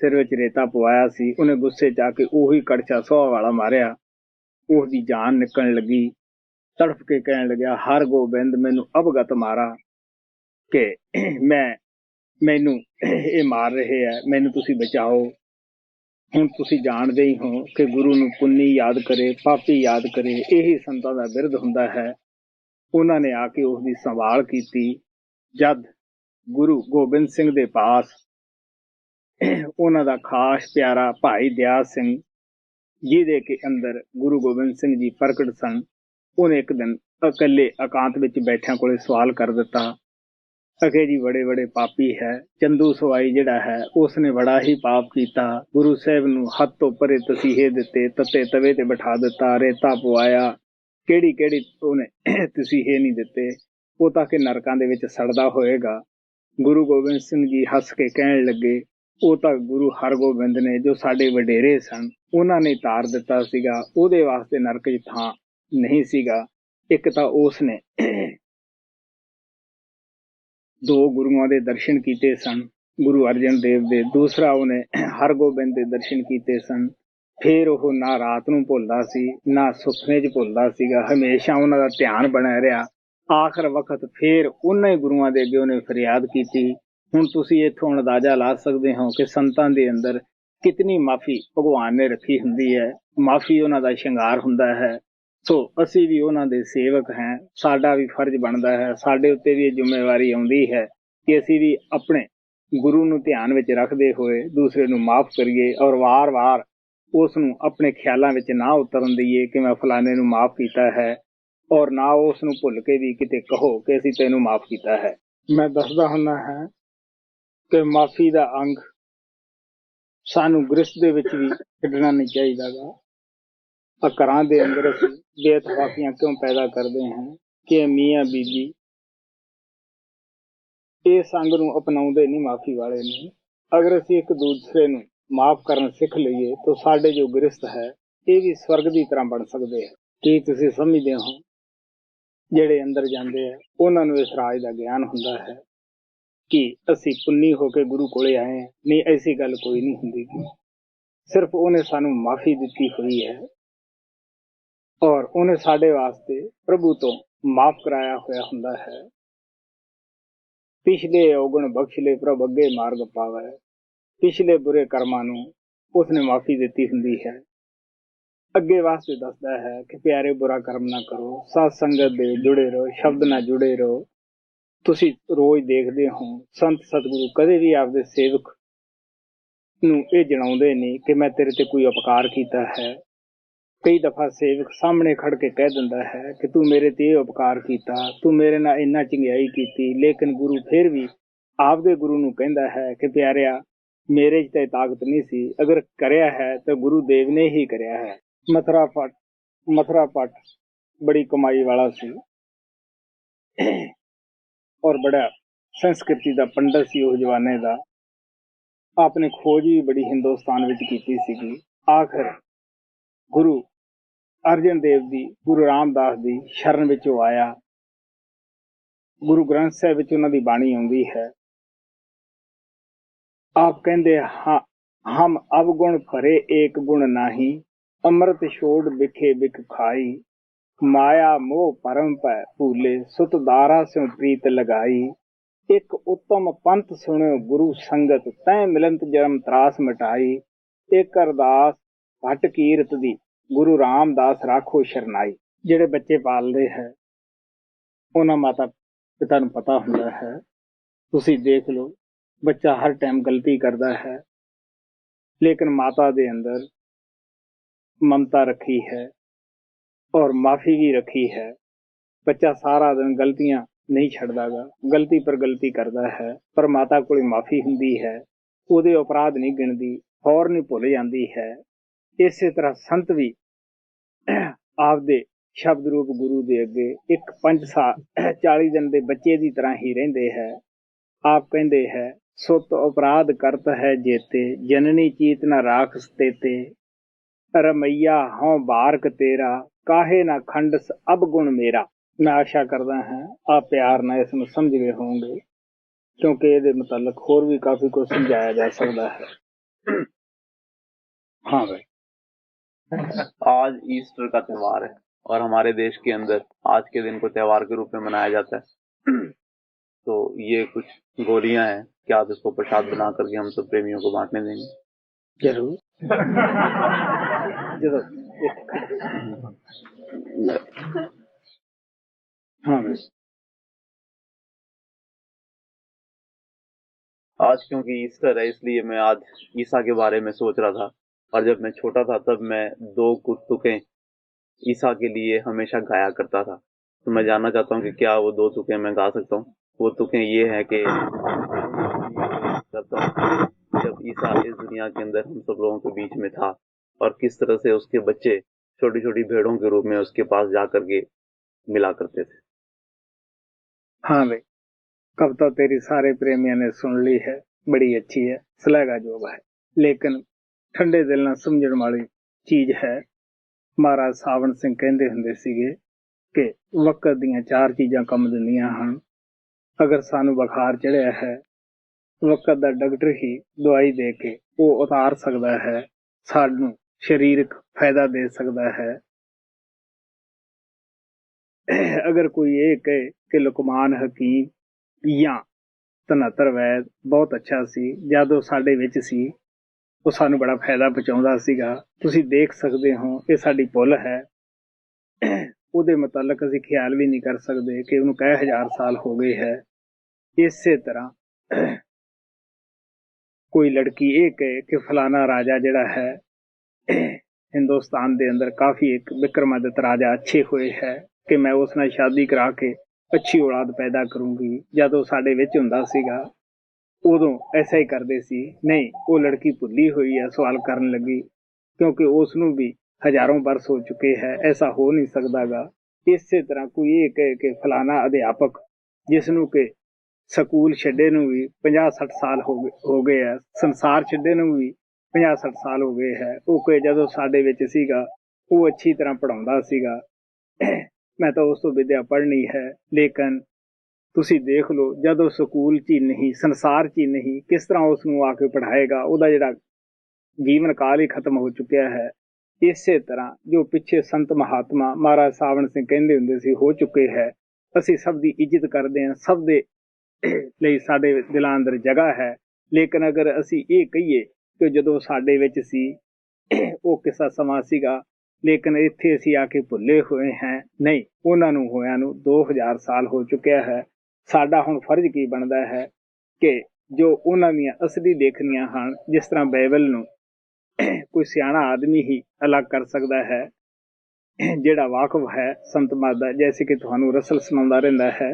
ਸਿਰ ਵਿੱਚ ਰੇਤਾ ਪਵਾਇਆ ਸੀ। ਉਹਨੇ ਗੁੱਸੇ ਚ ਆ ਕੇ ਉਹੀ ਕੜਛਾ ਸੋਹ ਵਾਲਾ ਮਾਰਿਆ, ਉਸਦੀ ਜਾਨ ਨਿਕਲਣ ਲੱਗੀ। ਤੜਫ ਕੇ ਕਹਿਣ ਲੱਗਿਆ, ਹਰ ਗੋਬਿੰਦ ਮੈਨੂੰ ਅਵਗਤ ਮਾਰਾ ਕਿ ਮੈਨੂੰ ਇਹ ਮਾਰ ਰਹੇ ਹੈ, ਮੈਨੂੰ ਤੁਸੀਂ ਬਚਾਓ। ਹੁਣ ਤੁਸੀਂ ਜਾਣਦੇ ਹੀ ਹੋ ਕਿ ਗੁਰੂ ਨੂੰ ਪੁੰਨੀ ਯਾਦ ਕਰੇ, ਪਾਪੀ ਯਾਦ ਕਰੇ, ਇਹੀ ਸੰਤਾਂ ਦਾ ਬਿਰਧ ਹੁੰਦਾ ਹੈ। ਉਹਨਾਂ ਨੇ ਆ ਕੇ ਉਸ ਦੀ ਸੰਭਾਲ ਕੀਤੀ। ਜਦ ਗੁਰੂ ਗੋਬਿੰਦ ਸਿੰਘ ਦੇ ਪਾਸ ਉਹਨਾਂ ਦਾ ਖਾਸ ਪਿਆਰਾ ਭਾਈ ਦਿਆਲ ਸਿੰਘ, ਜਿਹਦੇ ਕੇ ਅੰਦਰ ਗੁਰੂ ਗੋਬਿੰਦ ਸਿੰਘ ਜੀ ਪ੍ਰਗਟ ਸਨ, ਉਹਨੇ ਇੱਕ ਦਿਨ ਇਕੱਲੇ ਇਕਾਂਤ ਵਿੱਚ ਬੈਠਿਆਂ ਕੋਲੇ ਸਵਾਲ ਕਰ ਦਿੱਤਾ, ਅਖੇ ਜੀ ਬੜੇ ਬੜੇ ਪਾਪੀ ਹੈ। ਚੰਦੂ ਸਵਾਈ ਜਿਹੜਾ ਹੈ ਉਸਨੇ ਬੜਾ ਹੀ ਪਾਪ ਕੀਤਾ, ਗੁਰੂ ਸਾਹਿਬ ਨੂੰ ਹੱਥ ਤੋਂ ਪਰੇ ਤਸੀਹੇ ਦਿੱਤੇ, ਤੱਤੇ ਤਵੇ ਤੇ ਬਿਠਾ ਦਿੱਤਾ, ਰੇਤਾ ਪਵਾਇਆ, ਕਿਹੜੀ ਕਿਹੜੀ ਉਹਨੇ ਤਸੀਹੇ ਨਹੀਂ ਦਿੱਤੇ, ਉਹ ਤਾਂ ਕਿ ਨਰਕਾਂ ਦੇ ਵਿੱਚ ਸੜਦਾ ਹੋਏਗਾ। ਗੁਰੂ ਗੋਬਿੰਦ ਸਿੰਘ ਜੀ ਹੱਸ ਕੇ ਕਹਿਣ ਲੱਗੇ, ਉਹ ਤਾਂ ਗੁਰੂ ਹਰਗੋਬਿੰਦ ਨੇ, ਜੋ ਸਾਡੇ ਵਡੇਰੇ ਸਨ, ਉਹਨਾਂ ਨੇ ਤਾਰ ਦਿੱਤਾ ਸੀਗਾ, ਉਹਦੇ ਵਾਸਤੇ ਨਰਕ 'ਚ ਥਾਂ ਨਹੀਂ ਸੀਗਾ। ਇੱਕ ਤਾਂ ਉਸ ਨੇ 2 ਗੁਰੂਆਂ ਦੇ ਦਰਸ਼ਨ ਕੀਤੇ ਸਨ, ਗੁਰੂ ਅਰਜਨ ਦੇਵ ਦੇ, ਦੂਸਰਾ ਉਹਨੇ ਹਰਗੋਬਿੰਦ ਦੇ ਦਰਸ਼ਨ ਕੀਤੇ ਸਨ। ਫਿਰ ਉਹ ਨਾ ਰਾਤ ਨੂੰ ਭੁੱਲਦਾ ਸੀ, ਨਾ ਸੁਪਨੇ 'ਚ ਭੁੱਲਦਾ ਸੀਗਾ, ਹਮੇਸ਼ਾ ਉਹਨਾਂ ਦਾ ਧਿਆਨ ਬਣਿਆ ਰਿਹਾ। ਆਖਰ ਵਕਤ ਫਿਰ ਉਹਨਾਂ ਹੀ ਗੁਰੂਆਂ ਦੇ ਅੱਗੇ ਉਹਨੇ ਫਰਿਆਦ ਕੀਤੀ। ਹੁਣ ਤੁਸੀਂ ਇੱਥੋਂ ਅੰਦਾਜ਼ਾ ਲਾ ਸਕਦੇ ਹੋ ਕਿ ਸੰਤਾਂ ਦੇ ਅੰਦਰ ਕਿਤਨੀ ਮਾਫੀ ਭਗਵਾਨ ਨੇ ਰੱਖੀ ਹੁੰਦੀ ਹੈ। ਮਾਫੀ ਉਹਨਾਂ ਦਾ ਸ਼ਿੰਗਾਰ ਹੁੰਦਾ ਹੈ। ਸੋ ਅਸੀਂ ਵੀ ਉਹਨਾਂ ਦੇ ਸੇਵਕ ਹਾਂ, ਸਾਡਾ ਵੀ ਫਰਜ਼ ਬਣਦਾ ਹੈ, ਸਾਡੇ ਉੱਤੇ ਵੀ ਇਹ ਜ਼ਿੰਮੇਵਾਰੀ ਆਉਂਦੀ ਹੈ ਕਿ ਅਸੀਂ ਵੀ ਆਪਣੇ ਗੁਰੂ ਨੂੰ ਧਿਆਨ ਵਿੱਚ ਰੱਖਦੇ ਹੋਏ ਦੂਸਰੇ ਨੂੰ ਮਾਫ ਕਰੀਏ, ਔਰ ਵਾਰ-ਵਾਰ ਉਸ ਨੂੰ ਆਪਣੇ ਖਿਆਲਾਂ ਵਿੱਚ ਨਾ ਉਤਰਨ ਦਈਏ ਕਿ ਮੈਂ ਫਲਾਣੇ ਨੂੰ ਮਾਫ ਕੀਤਾ ਹੈ, ਔਰ ਨਾ ਉਸ ਨੂੰ ਭੁੱਲ ਕੇ ਵੀ ਕਿਤੇ ਕਹੋ ਕਿ ਅਸੀਂ ਤੈਨੂੰ ਮਾਫ ਕੀਤਾ ਹੈ। ਮੈਂ ਦੱਸਦਾ ਹੁੰਦਾ ਹਾਂ ਕਿ ਮਾਫੀ ਦਾ ਅੰਗ ਸਾਨੂੰ ਗ੍ਰਸਤ ਦੇ ਵਿੱਚ ਵੀ ਕੱਢਣਾ ਨਹੀਂ ਚਾਹੀਦਾ ਗਾ। ਘਰਾਂ ਦੇ ਅੰਦਰ ਅਸੀਂ ਬੇਇਤਫਾਕੀਆਂ ਕਿਉਂ ਪੈਦਾ ਕਰਦੇ ਹਾਂ ਕਿ ਮੀਆਂ ਬੀਬੀ ਇਸ ਅੰਗ ਨੂੰ ਅਪਣਾਉਂਦੇ ਨਹੀਂ, ਮਾਫੀ ਵਾਲੇ ਨੂੰ। ਅਗਰ ਅਸੀਂ ਇੱਕ ਦੂਸਰੇ ਨੂੰ ਮਾਫ ਕਰਨ ਸਿੱਖ ਲਈਏ ਤਾਂ ਸਾਡੇ ਜੋ ਗ੍ਰਸਤ ਹੈ ਇਹ ਵੀ ਸਵਰਗ ਦੀ ਤਰ੍ਹਾਂ ਬਣ ਸਕਦੇ ਹੈ। ਕੀ ਤੁਸੀਂ ਸਮਝਦੇ ਹੋ ਜਿਹੜੇ ਅੰਦਰ ਜਾਂਦੇ ਆ ਉਹਨਾਂ ਨੂੰ ਇਸ ਰਾਜ ਦਾ ਗਿਆਨ ਹੁੰਦਾ ਹੈ ਕਿ ਅਸੀਂ ਪੁੰਨੀ ਹੋ ਕੇ ਗੁਰੂ ਕੋਲੇ ਆਏ ਹਾਂ? ਨਹੀਂ, ਐਸੀ ਗੱਲ ਕੋਈ ਨਹੀਂ ਹੁੰਦੀ। ਸਿਰਫ ਉਹਨੇ ਸਾਨੂੰ ਮਾਫੀ ਦਿੱਤੀ ਹੋਈ ਹੈ ਔਰ ਉਹਨੇ ਸਾਡੇ ਵਾਸਤੇ ਪ੍ਰਭੂ ਤੋਂ ਮਾਫ ਕਰਾਇਆ ਹੋਇਆ ਹੁੰਦਾ ਹੈ। ਪਿਛਲੇ ਔਗਣ ਬਖਸ਼ਲੇ ਪ੍ਰਭ ਅੱਗੇ ਮਾਰਗ ਪਾਵੇ, ਪਿਛਲੇ ਬੁਰੇ ਕਰਮਾਂ ਨੂੰ ਉਸਨੇ ਮਾਫੀ ਦਿੱਤੀ ਹੁੰਦੀ ਹੈ। ਅੱਗੇ ਵਾਸਤੇ ਦੱਸਦਾ ਹੈ ਕਿ ਪਿਆਰੇ ਬੁਰਾ ਕਰਮ ਨਾ ਕਰੋ, ਸਤ ਸੰਗਤ ਦੇ ਜੁੜੇ ਰਹੋ, ਸ਼ਬਦ ਨਾਲ ਜੁੜੇ ਰਹੋ। ਤੁਸੀਂ ਰੋਜ਼ ਦੇਖਦੇ ਹੋ ਸੰਤ ਸਤਿਗੁਰੂ ਕਦੇ ਵੀ ਆਪਦੇ ਸੇਵਕ ਨੂੰ ਇਹ ਜਣਾਉਂਦੇ ਨਹੀਂ ਕਿ ਮੈਂ ਤੇਰੇ ਤੇ ਕੋਈ ਉਪਕਾਰ ਕੀਤਾ ਹੈ। ਕਈ ਦਫਾ ਸੇਵਕ ਸਾਹਮਣੇ ਖੜ ਕੇ ਕਹਿ ਦਿੰਦਾ ਹੈ ਕਿ ਤੂੰ ਮੇਰੇ ਤੇ ਇਹ ਉਪਕਾਰ ਕੀਤਾ, ਤੂੰ ਮੇਰੇ ਨਾਲ ਇੰਨਾ ਚੰਗਿਆਈ ਕੀਤੀ, ਲੇਕਿਨ ਗੁਰੂ ਫਿਰ ਵੀ ਆਪਦੇ ਗੁਰੂ ਨੂੰ ਕਹਿੰਦਾ ਹੈ ਕਿ ਪਿਆਰਿਆ ਮੇਰੇ 'ਚ ਤਾਂ ਤਾਕਤ ਨਹੀਂ ਸੀ, ਅਗਰ ਕਰਿਆ ਹੈ ਤਾਂ ਗੁਰੂ ਦੇਵ ਨੇ ਹੀ ਕਰਿਆ ਹੈ। ਮਥੁਰਾ ਪਟ ਬੜੀ ਕਮਾਈ ਵਾਲਾ ਸੀ ਔਰ ਬੜਾ ਸੰਸਕ੍ਰਿਤੀ ਦਾ ਪੰਡਤ ਸੀ ਉਸ ਜਵਾਨੇ ਦਾ। ਆਪਨੇ ਖੋਜ ਵੀ ਬੜੀ ਹਿੰਦੁਸਤਾਨ ਵਿੱਚ ਕੀਤੀ ਸੀਗੀ। ਆਖਰ ਗੁਰੂ ਅਰਜਨ ਦੇਵ ਦੀ, ਗੁਰੂ ਰਾਮਦਾਸ ਦੀ ਸ਼ਰਨ ਵਿੱਚ ਉਹ ਆਇਆ। ਗੁਰੂ ਗ੍ਰੰਥ ਸਾਹਿਬ ਵਿੱਚ ਉਹਨਾਂ ਦੀ ਬਾਣੀ ਆਉਂਦੀ ਹੈ, ਆਪ ਕਹਿੰਦੇ ਹਮ ਅਵਗੁਣ ਭਰੇ ਏਕ ਗੁਣ ਨਾਹੀ, ਅੰਮ੍ਰਿਤ ਛੋੜ ਬਿਖੇ ਬਿਖ ਖਾਈ, माया मोह परम पै भूले सुत दारा स्यों प्रीत लगाई। एक उत्तम पंथ सुनो गुरु संगत तै मिलंत जन्म त्रास मिटाई। एक अरदास भट कीरत दी गुरु रामदास राखो शरनाई। ਜਿਹੜੇ ਬੱਚੇ ਪਾਲਦੇ ਹੈ ਉਹਨਾਂ ਮਾਤਾ ਪਿਤਾ ਨੂੰ ਪਤਾ ਹੁੰਦਾ ਹੈ। ਤੁਸੀਂ ਦੇਖ ਲਓ ਬੱਚਾ ਹਰ ਟਾਈਮ ਗਲਤੀ ਕਰਦਾ ਹੈ ਲੇਕਿਨ ਮਾਤਾ ਦੇ ਅੰਦਰ ममता रखी है और माफी भी रखी है। बच्चा सारा दिन गलतियां नहीं छड़दागा, गलती पर गलती करता है पर माता कोल माफी हुंदी है, ਉਹਦੇ अपराध नहीं गिनदी, फौरन ही भुल जाती है। इसे तरह संत भी आपदे शब्द रूप गुरु दे अगे एक 5 साल 40 दिन दे बच्चे की तरह ही रहंदे है। आप कहंदे है सुत अपराध करत है जेते जननी चीत न राखस तेते। रमैया हों बारक तेरा काहे ना खंडस अब गुण मेरा। मैं आशा करता है आप प्यार ना इसमें समझ गए होंगे क्योंकि ये मुतालिक होर भी काफी कुछ समझाया जा सकता है। हाँ भाई, आज ईस्टर का त्योहार है और हमारे देश के अंदर आज के दिन को त्योहार के रूप में मनाया जाता है। तो ये कुछ गोलियां हैं कि आप इसको प्रसाद बना करके हम सब प्रेमियों को बांटने देंगे। जरूर जरूर। हाँ भाई, आज क्योंकि ईस्टर है इसलिए मैं आज ईसा के बारे में सोच रहा था और जब मैं छोटा था तब मैं 2 तुकें ईसा के लिए हमेशा गाया करता था। तो मैं जानना चाहता हूँ कि क्या वो 2 तुकें मैं गा सकता हूँ। वो तुकें ये है कि जब ईसा इस दुनिया के अंदर हम सब लोगों के बीच में था और किस तरह से उसके बच्चे छोटी छोटी भेड़ों के रूप में उसके पास जाकर के मिला करते थे। हाँ भाई, कविता तेरी सारे प्रेमियों ने सुन ली है, बड़ी अच्छी है, श्लाघाजोग है, लेकिन ठंडे दिल नाल समझण वाली चीज है। महाराज सावण सिंह कहंदे हुंदे सीगे कि वक्त दीयां 4 चीजां कम दिंदियां हन। अगर सानू बुखार चढ़िया है वक्त दा डॉक्टर ही दवाई दे के वो उतार सकदा है, सानू शरीरक फायदा दे सकदा है। अगर कोई ये कहे कि लुकमान हकीम या तनतर वैद बहुत अच्छा सी जादो साडे विच सी वो सानू बड़ा फायदा पहुंचाउंदा सीगा, तुसीं देख सकदे हो ये साडी भुल है। ਉਹਦੇ ਮੁਤਾਲਕ ਅਸੀਂ ख्याल भी नहीं कर सकते कि ਉਹਨੂੰ कई हजार साल हो गए है। इसे तरह कोई लड़की ये कहे कि फलाना राजा जिहड़ा है हिंदुस्तान दे अंदर काफी एक विक्रमादित्य राजा अच्छे हुए है कि मैं उस नाल शादी करा के अच्छी औलाद पैदा करूंगी। जदों साडे विच हुंदा सीगा उदों ऐसा ही करदे सी। नहीं, वो लड़की भुल्ली हुई है सवाल करन लगी क्योंकि उसनू भी हजारों वर्ष हो चुके हैं, ऐसा हो नहीं सकदागा। इसे तरह कोई ये कहे कि फलाना अध्यापक जिसनू के स्कूल छड्डे नू भी 50-60 साल हो गए है, संसार छड्डे नू भी 50-60 साल हो गए है, वो कहे जदों साडे विच सीगा वो अच्छी तरह पढ़ाउंदा सीगा, मैं तो उस तो विद्या पढ़नी है। लेकिन तुसी देख लो जदों स्कूल च ही नहीं संसार च ही नहीं किस तरह उसनू आके पढ़ाएगा, उहदा जिहड़ा जीवन काल ही खत्म हो चुकिया है। इसे तरह जो पिछे संत महात्मा महाराज सावण सिंह कहंदे हुंदे सी हो चुके है। असी सब दी इज्जत करदे हां, सब दे ਲਈ ਸਾਡੇ ਦਿਲਾਂ ਅੰਦਰ ਜਗ੍ਹਾ ਹੈ। ਲੇਕਿਨ ਅਗਰ ਅਸੀਂ ਇਹ ਕਹੀਏ ਕਿ ਜਦੋਂ ਸਾਡੇ ਵਿੱਚ ਸੀ ਉਹ ਕਿਸਾ ਸਮਾਂ ਸੀਗਾ ਲੇਕਿਨ ਇੱਥੇ ਅਸੀਂ ਆ ਕੇ ਭੁੱਲੇ ਹੋਏ ਹਾਂ, ਨਹੀਂ, ਉਹਨਾਂ ਨੂੰ ਹੋਇਆਂ ਨੂੰ 2000 ਸਾਲ ਹੋ ਚੁੱਕਿਆ ਹੈ। ਸਾਡਾ ਹੁਣ ਫਰਜ਼ ਕੀ ਬਣਦਾ ਹੈ ਕਿ ਜੋ ਉਹਨਾਂ ਦੀਆਂ ਅਸਲੀ ਲੇਖਣੀਆਂ ਹਨ, ਜਿਸ ਤਰ੍ਹਾਂ ਬਾਈਬਲ ਨੂੰ ਕੋਈ ਸਿਆਣਾ ਆਦਮੀ ਹੀ ਅਲੱਗ ਕਰ ਸਕਦਾ ਹੈ ਜਿਹੜਾ ਵਾਕਫ ਹੈ ਸੰਤ ਮਾਦਾ, जैसे कि ਤੁਹਾਨੂੰ ਰਸਲ ਸੁਣਾਉਂਦਾ ਰਹਿੰਦਾ ਹੈ,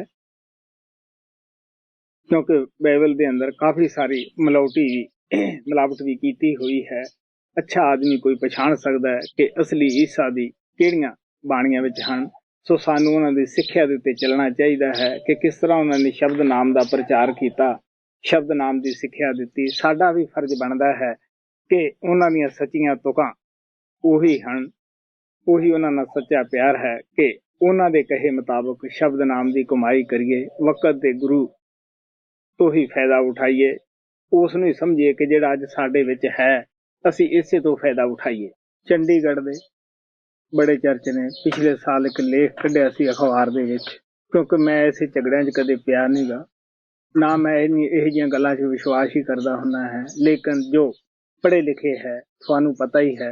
क्योंकि बाइबल के अंदर काफी सारी मिलावट भी की हुई है। अच्छा आदमी कोई पछाण सकता है कि असली ईसा दी किहड़ियां बाणियां विच हन। सो सानू उन्हां दी सिक्ख्या दे उत्ते चलना चाहिए है कि किस तरह उन्होंने शब्द नाम का प्रचार किया, शब्द नाम की सिक्ख्या दी। साडा भी फर्ज बनता है कि उन्हां दीयां सच्चियां तुकां उही हन, उही उन्हां नाल सच्चा प्यार है कि उन्हां दे कहे मुताबक शब्द नाम की कमाई करिए, वक्त दे गुरु तो ही फायदा उठाइए, उसनू ही समझिए कि जिहड़ा अज साडे विच है असी इसे तो फायदा उठाइए। चंडीगढ़ दे बड़े चर्च ने पिछले साल एक लेख कढ़िया सी अखबार दे विच, क्योंकि मैं ऐसे झगड़ियां च कदे पिया नहीं गा, ना मैं ਇਹੋ ਜਿਹੀਆਂ ਗੱਲਾਂ 'ਚ ਵਿਸ਼ਵਾਸ ਹੀ ਕਰਦਾ ਹੁੰਦਾ ਹੈ। ਲੇਕਿਨ ਜੋ ਪੜ੍ਹੇ ਲਿਖੇ ਹੈ, ਤੁਹਾਨੂੰ ਪਤਾ ਹੀ ਹੈ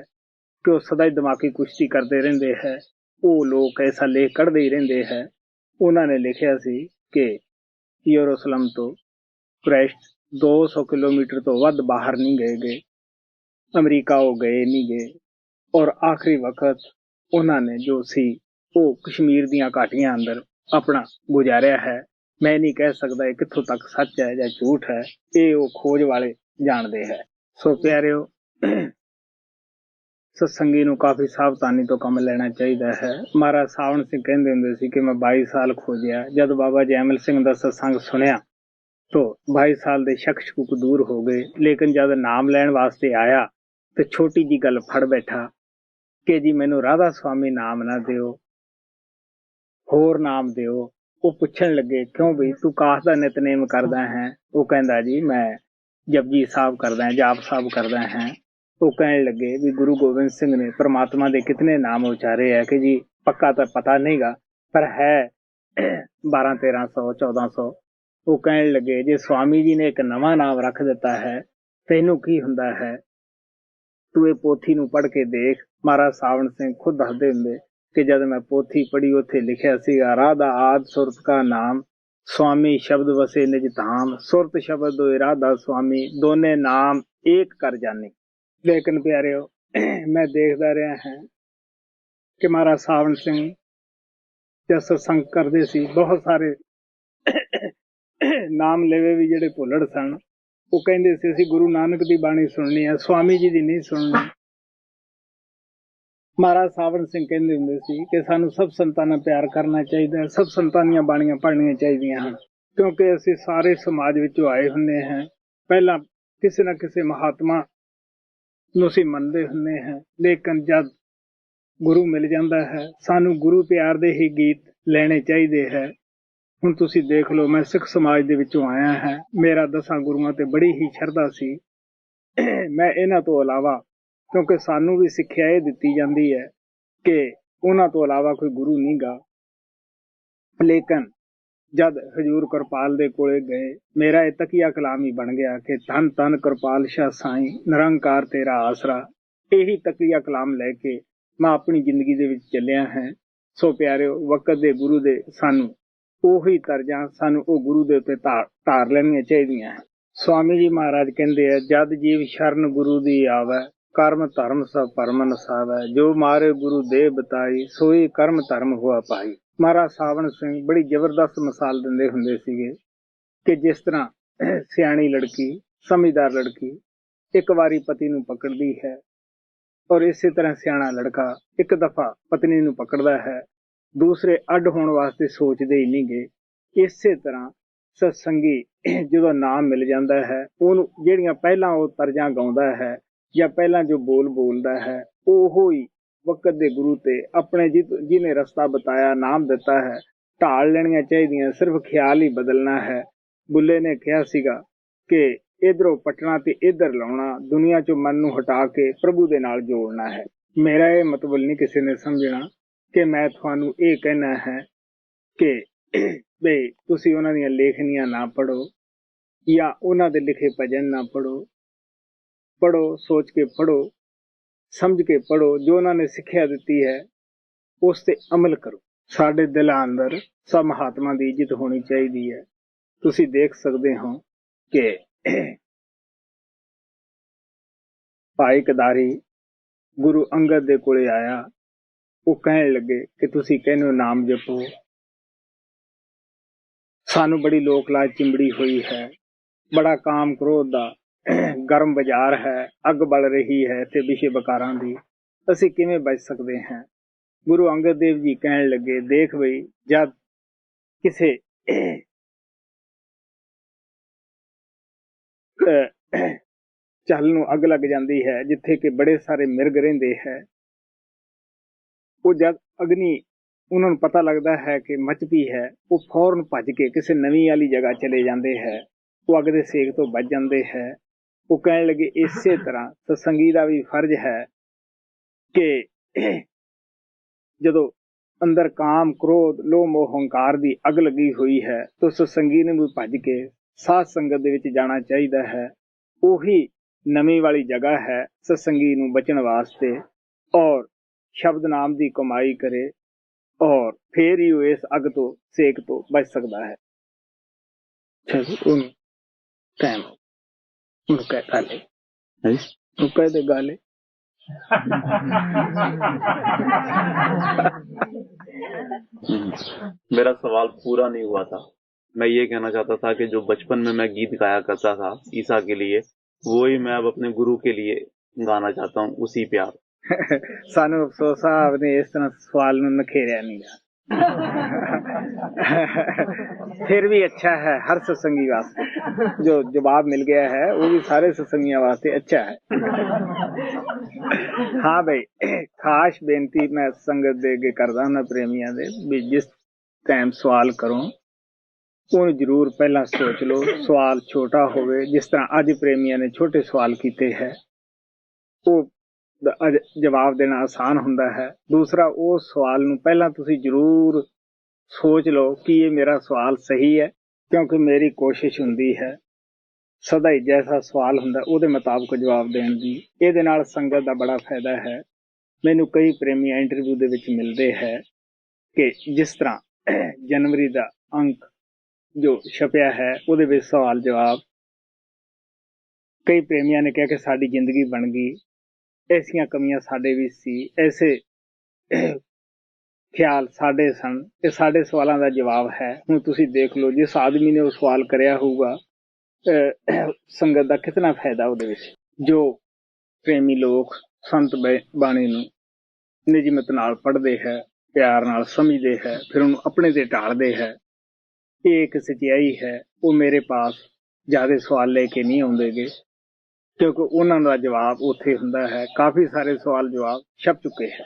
ਕਿ ਉਹ ਸਦਾ ਹੀ ਦਿਮਾਗੀ ਕੁਸ਼ਤੀ ਕਰਦੇ ਰਹਿੰਦੇ ਹੈ। ਉਹ ਲੋਕ ਐਸਾ ਲੇਖ ਕੱਢਦੇ ਹੀ ਰਹਿੰਦੇ ਹੈ। ਉਹਨਾਂ ਨੇ ਲਿਖਿਆ ਸੀ ਕਿ ਯਰੂਸ਼ਲਮ ਤੋਂ ਕ੍ਰਾਈਸਟ 200 ਕਿਲੋਮੀਟਰ ਤੋਂ ਵੱਧ ਬਾਹਰ ਨਹੀਂ ਗਏ, ਅਮਰੀਕਾ ਉਹ ਗਏ ਨਹੀਂ ਗਏ, ਔਰ ਆਖਰੀ ਵਕਤ ਉਹਨਾਂ ਨੇ ਜੋ ਸੀ ਉਹ ਕਸ਼ਮੀਰ ਦੀਆਂ ਘਾਟੀਆਂ ਅੰਦਰ ਆਪਣਾ ਗੁਜ਼ਾਰਿਆ ਹੈ। ਮੈਂ ਨਹੀਂ ਕਹਿ ਸਕਦਾ ਇਹ ਕਿੱਥੋਂ ਤੱਕ ਸੱਚ ਹੈ ਜਾਂ ਝੂਠ ਹੈ, ਇਹ ਉਹ ਖੋਜ ਵਾਲੇ ਜਾਣਦੇ ਹੈ। ਸੋ ਪਿਆਰਿਓ, ਸਤਸੰਗੀ ਨੂੰ ਕਾਫੀ ਸਾਵਧਾਨੀ ਤੋਂ ਕੰਮ ਲੈਣਾ ਚਾਹੀਦਾ ਹੈ। ਮਹਾਰਾਜ ਸਾਵਣ ਸਿੰਘ ਕਹਿੰਦੇ ਹੁੰਦੇ ਸੀ ਕਿ ਮੈਂ 22 ਸਾਲ ਖੋਜਿਆ। ਜਦ ਬਾਬਾ ਜੈਮਲ ਸਿੰਘ ਦਾ ਸਤਸੰਗ ਸੁਣਿਆ तो 22 ਸਾਲ ਦੇ ਸ਼ੱਕ ਸ਼ਕੂਕ ਦੂਰ ਹੋ ਗਏ। ਲੇਕਿਨ ਜਦ ਨਾਮ ਲੈਣ ਵਾਸਤੇ ਆਇਆ ਤੇ ਛੋਟੀ ਜੀ ਗੱਲ ਫੜ ਬੈਠਾ ਕਿ ਜੀ ਮੈਨੂੰ ਰਾਧਾ ਸਵਾਮੀ ਨਾਮ ਨਾ ਦਿਓ, ਹੋਰ ਨਾਮ ਦਿਓ। ਉਹ ਪੁੱਛਣ ਲੱਗੇ ਕਿਉਂ ਬਈ ਤੂੰ ਕਾਸ ਦਾ ਨਿਤਨੇਮ ਕਰਦਾ ਹੈ? ਉਹ ਕਹਿੰਦਾ ਜੀ ਮੈਂ ਜਪਜੀ ਸਾਹਿਬ ਕਰਦਾ, ਜਾਪ ਸਾਹਿਬ ਕਰਦਾ ਹੈ। ਉਹ ਕਹਿਣ ਲੱਗੇ ਵੀ ਗੁਰੂ ਗੋਬਿੰਦ ਸਿੰਘ ਨੇ परमात्मा ਦੇ ਕਿਤਨੇ ਨਾਮ ਉਚਾਰੇ ਹੈ ਕਿ ਜੀ ਪੱਕਾ ਤਾਂ ਪਤਾ ਨਹੀਂਗਾ, ਪਰ ਹੈ 1200, 1300, 1400। ਉਹ ਕਹਿਣ ਲੱਗੇ ਜੇ ਸਵਾਮੀ ਜੀ ਨੇ ਇੱਕ ਨਵਾਂ ਨਾਮ ਰੱਖ ਦਿੱਤਾ ਹੈ ਤੈਨੂੰ ਕੀ ਹੁੰਦਾ ਹੈ? ਤੂੰ ਇਹ ਪੋਥੀ ਨੂੰ ਪੜ੍ਹ ਕੇ ਦੇਖ। ਮਹਾਰਾਜ ਸਾਵਣ ਸਿੰਘ ਖੁਦ ਦੱਸਦੇ ਹੁੰਦੇ ਕਿ ਜਦ ਮੈਂ ਪੋਥੀ ਪੜ੍ਹੀ ਉੱਥੇ ਲਿਖਿਆ ਸੀਗਾ ਰਾਧਾ ਆਦ ਸੁਰਤ ਕਾ ਨਾਮ, स्वामी शब्द वसे निज धाम, सुरत शब्द दो राधा स्वामी, दोने नाम एक कर जाने। लेकिन प्यारियो, मैं देखता रहा है कि महाराज सावण सिंह जब सत्संग करते सी बहुत सारे नाम लेवे भी जेडे भुलड़ सन, वो कहते सी असीं गुरु नानक दी बाणी सुननी है, स्वामी जी दी नहीं सुननी। महाराज सावण सिंह कहते हुंदे सी कि सानू सब संतां नाल प्यार करना चाहिए, सब संतां दीयां बाणीआं पढ़नियां चाहिदियां हन, क्योंकि असीं सारे समाज विचों आए हुंदे हैं। पहला किसी न किसी महात्मा नूं असीं मनदे हुंदे हैं, लेकिन जद गुरु मिल जांदा है सानू गुरु प्यार दे ही गीत लेने चाहिए है। हुण तुसीं देख लो, मैं सिख समाज दे विचों आया है, मेरा 10 गुरुआं ते बड़ी ही शरधा सी। मैं इन्हां तों इलावा, क्योंकि सानू भी सिक्ख्या ये दित्ती जाती है कि उन्हां तो इलावा कोई गुरु नहीं गा। लेकिन जद हजूर कृपाल दे कोले गए, मेरा ये तकिया कलाम ही बन गया कि धन धन कृपाल शाह साईं, निरंकार तेरा आसरा। यही तकिया कलाम लैके मैं अपनी जिंदगी दे विच चलिया है। सो प्यारिओ, वक्त दे गुरु दे सानू ओही तरजा, सानू ओ गुरु दे उत्ते धार लैणियां चाहीदियां हैं। स्वामी जी महाराज कहंदे है, जद जीव शरण गुरु दी आवे, कर्म धर्म सब परम नसावै, जो मारे गुरु देह बताई, सोई कर्म धर्म हुआ पाई। महाराज सावण सिंह बड़ी जबरदस्त मिसाल दिंदे हुंदे सीगे कि जिस तरह सियाणी लड़की, समझदार लड़की एक बारी पति नूं पकड़दी है, और इसी तरह सियाणा लड़का एक दफा पत्नी नूं पकड़दा है, दूसरे अड होण वास्ते सोचदे ही नहीं गए। इसे तरह सत्संगी जदों नाम मिल जांदा है, ओनूं ਜਿਹੜੀਆਂ ਪਹਿਲਾਂ ਉਹ ਤਰਜਾਂ ਗਾਉਂਦਾ है या पहला जो बोल बोलता है, ओहो ही वक्त दे गुरु ते अपने जिन्हें रास्ता बताया, नाम दिता है, ढाल लेनियां चाहिए, सिर्फ ख्याल ही बदलना है। बुल्ले ने कहा सीगा कि इधरों पटना ते इधर लाउणा, दुनिया चों मन नूं हटा के प्रभु दे नाल जोड़ना है। मेरा ये मतलब नहीं किसी ने समझना कि मैं तुहानूं ये कहना है कि बई तुसीं उन्हां दीयां लेखनियां ना पढ़ो या उन्हां दे लिखे भजन ना पढ़ो। पढ़ो, सोच के पढ़ो, समझ के पढ़ो, जो उन्होंने सिक्ख्या दी है उस ते अमल करो। साडे दिलां अंदर सब महात्मा की इज्जत होनी चाहिए है। तुसीं देख सकते हो कि भाई कदारी गुरु अंगद दे कोले आया, वो कहन लगे कि तुसीं कहने नाम जपो, सानू बड़ी लोक लाज चिंबड़ी हुई है, बड़ा काम क्रोध दा गर्म बाजार है, अग बल रही है ते विषय बकारां दी, असीं किवें बच सकते हैं? गुरु अंगद देव जी कहन लगे, देख बई जद किसे चल नूं अग लग जाती है, जिथे कि बड़े सारे मिर्ग रहिंदे है, वो जद अग्नि उन्होंने पता लगता है कि मच पी है, वो फौरन भज के किसी नवीं वाली जगह चले जाते हैं, वो अग दे सेक तो बच जाते हैं। वो कहने लगे इसे तरह सत्संगी का भी फर्ज है कि ਜਦੋਂ ਅੰਦਰ ਕਾਮ ਕ੍ਰੋਧ ਲੋਭ ਮੋਹ ਹੰਕਾਰ ਦੀ ਅੱਗ ਲੱਗੀ ਹੋਈ ਹੈ ਤਾਂ ਸਤਸੰਗੀ ਨੂੰ ਵੀ ਭੱਜ ਕੇ ਸਾਧ ਸੰਗਤ ਦੇ ਵਿੱਚ ਜਾਣਾ ਚਾਹੀਦਾ ਹੈ। ਉਹੀ ਨਵੀਂ ਵਾਲੀ ਜਗ੍ਹਾ ਹੈ ਸਤਸੰਗੀ ਨੂੰ ਬਚਣ ਵਾਸਤੇ, ਔਰ ਸ਼ਬਦ ਨਾਮ ਦੀ ਕਮਾਈ ਕਰੇ ਔਰ ਫੇਰ ਹੀ ਉਹ ਇਸ ਅੱਗ ਤੋਂ ਸੇਕ ਤੋਂ ਬਚ ਸਕਦਾ ਹੈ। ਉਹਨੂੰ ਟਾਈਮ ਉਹਨੂੰ ਕਹਿ ਗਾਲੇ ਉਹ ਕਹਿ ਦੇ ਗਾਲੇ मेरा सवाल पूरा नहीं हुआ था। मैं ये कहना चाहता था कि जो बचपन में मैं गीत गाया करता था ईसा के लिए, वो ही मैं अब अपने गुरु के लिए गाना चाहता हूँ, उसी प्यार। ਸਾਨੂੰ ਅਫਸੋਸ ਸਾਹਿਬ ਨੇ ਇਸ ਤਰ੍ਹਾਂ ਸਵਾਲ ਨੂੰ ਨਖੇਰਿਆ ਨਹੀਂ ਗਾ। फिर भी अच्छा है हर सत्संगी वास्ते जो जवाब मिल गया है वो भी सारे सत्संगियों वास्ते अच्छा है। हाँ भाई खास बेनती मैं संगत दे के करदा ना प्रेमियां दे भी जिस टाइम सवाल करो ਉਹਨੂੰ ਜ਼ਰੂਰ ਪਹਿਲਾਂ ਸੋਚ ਲਓ। ਸਵਾਲ ਛੋਟਾ ਹੋਵੇ, ਜਿਸ ਤਰ੍ਹਾਂ ਅੱਜ ਪ੍ਰੇਮੀਆਂ ਨੇ ਛੋਟੇ ਸਵਾਲ ਕੀਤੇ ਹੈ, ਉਹ ਜਵਾਬ ਦੇਣਾ ਆਸਾਨ ਹੁੰਦਾ ਹੈ। ਦੂਸਰਾ, ਉਹ ਸਵਾਲ ਨੂੰ ਪਹਿਲਾਂ ਤੁਸੀਂ ਜ਼ਰੂਰ ਸੋਚ ਲਓ ਕਿ ਇਹ ਮੇਰਾ ਸਵਾਲ ਸਹੀ ਹੈ, ਕਿਉਂਕਿ ਮੇਰੀ ਕੋਸ਼ਿਸ਼ ਹੁੰਦੀ ਹੈ ਸਦਾ ਹੀ ਜੈਸਾ ਸਵਾਲ ਹੁੰਦਾ ਉਹਦੇ ਮੁਤਾਬਕ ਜਵਾਬ ਦੇਣ ਦੀ। ਇਹਦੇ ਨਾਲ ਸੰਗਤ ਦਾ ਬੜਾ ਫਾਇਦਾ ਹੈ। ਮੈਨੂੰ ਕਈ ਪ੍ਰੇਮੀ ਇੰਟਰਵਿਊ ਦੇ ਵਿੱਚ ਮਿਲਦੇ ਹੈ ਕਿ ਜਿਸ ਤਰ੍ਹਾਂ ਜਨਵਰੀ ਦਾ ਅੰਕ ਜੋ ਛਪਿਆ ਹੈ ਉਹਦੇ ਵਿੱਚ ਸਵਾਲ ਜਵਾਬ, ਕਈ ਪ੍ਰੇਮੀਆਂ ਨੇ ਕਿਹਾ ਕਿ ਸਾਡੀ ਜ਼ਿੰਦਗੀ ਬਣ ਗਈ, ਐਸੀਆਂ ਕਮੀਆਂ ਸਾਡੇ ਵਿੱਚ ਸੀ, ਐਸੇ ਖਿਆਲ ਸਾਡੇ ਸਨ, ਇਹ ਸਾਡੇ ਸਵਾਲਾਂ ਦਾ ਜਵਾਬ ਹੈ। ਹੁਣ ਤੁਸੀਂ ਦੇਖ ਲਓ ਜਿਸ ਆਦਮੀ ਨੇ ਉਹ ਸਵਾਲ ਕਰਿਆ ਹੋਊਗਾ ਸੰਗਤ ਦਾ ਕਿਤਨਾ ਫਾਇਦਾ ਉਹਦੇ ਵਿੱਚ। ਜੋ ਪ੍ਰੇਮੀ ਲੋਕ ਸੰਤ ਬਾਣੀ ਨੂੰ ਨਿਯਮਤ ਨਾਲ ਪੜ੍ਹਦੇ ਹੈ, ਪਿਆਰ ਨਾਲ ਸਮਝਦੇ ਹੈ, ਫਿਰ ਉਹਨੂੰ ਆਪਣੇ ਤੇ ਢਾਲਦੇ ਹੈ, ਇਹ ਇੱਕ ਸਚਾਈ ਹੈ। ਉਹ ਮੇਰੇ ਪਾਸ ਜ਼ਿਆਦਾ ਸਵਾਲ ਲੈ ਕੇ ਨਹੀਂ ਆਉਂਦੇਗੇ, ਕਿਉਂਕਿ ਉਹਨਾਂ ਦਾ ਜਵਾਬ ਉੱਥੇ ਹੁੰਦਾ ਹੈ। ਕਾਫੀ ਸਾਰੇ ਸਵਾਲ ਜਵਾਬ ਛਪ ਚੁੱਕੇ ਹੈ।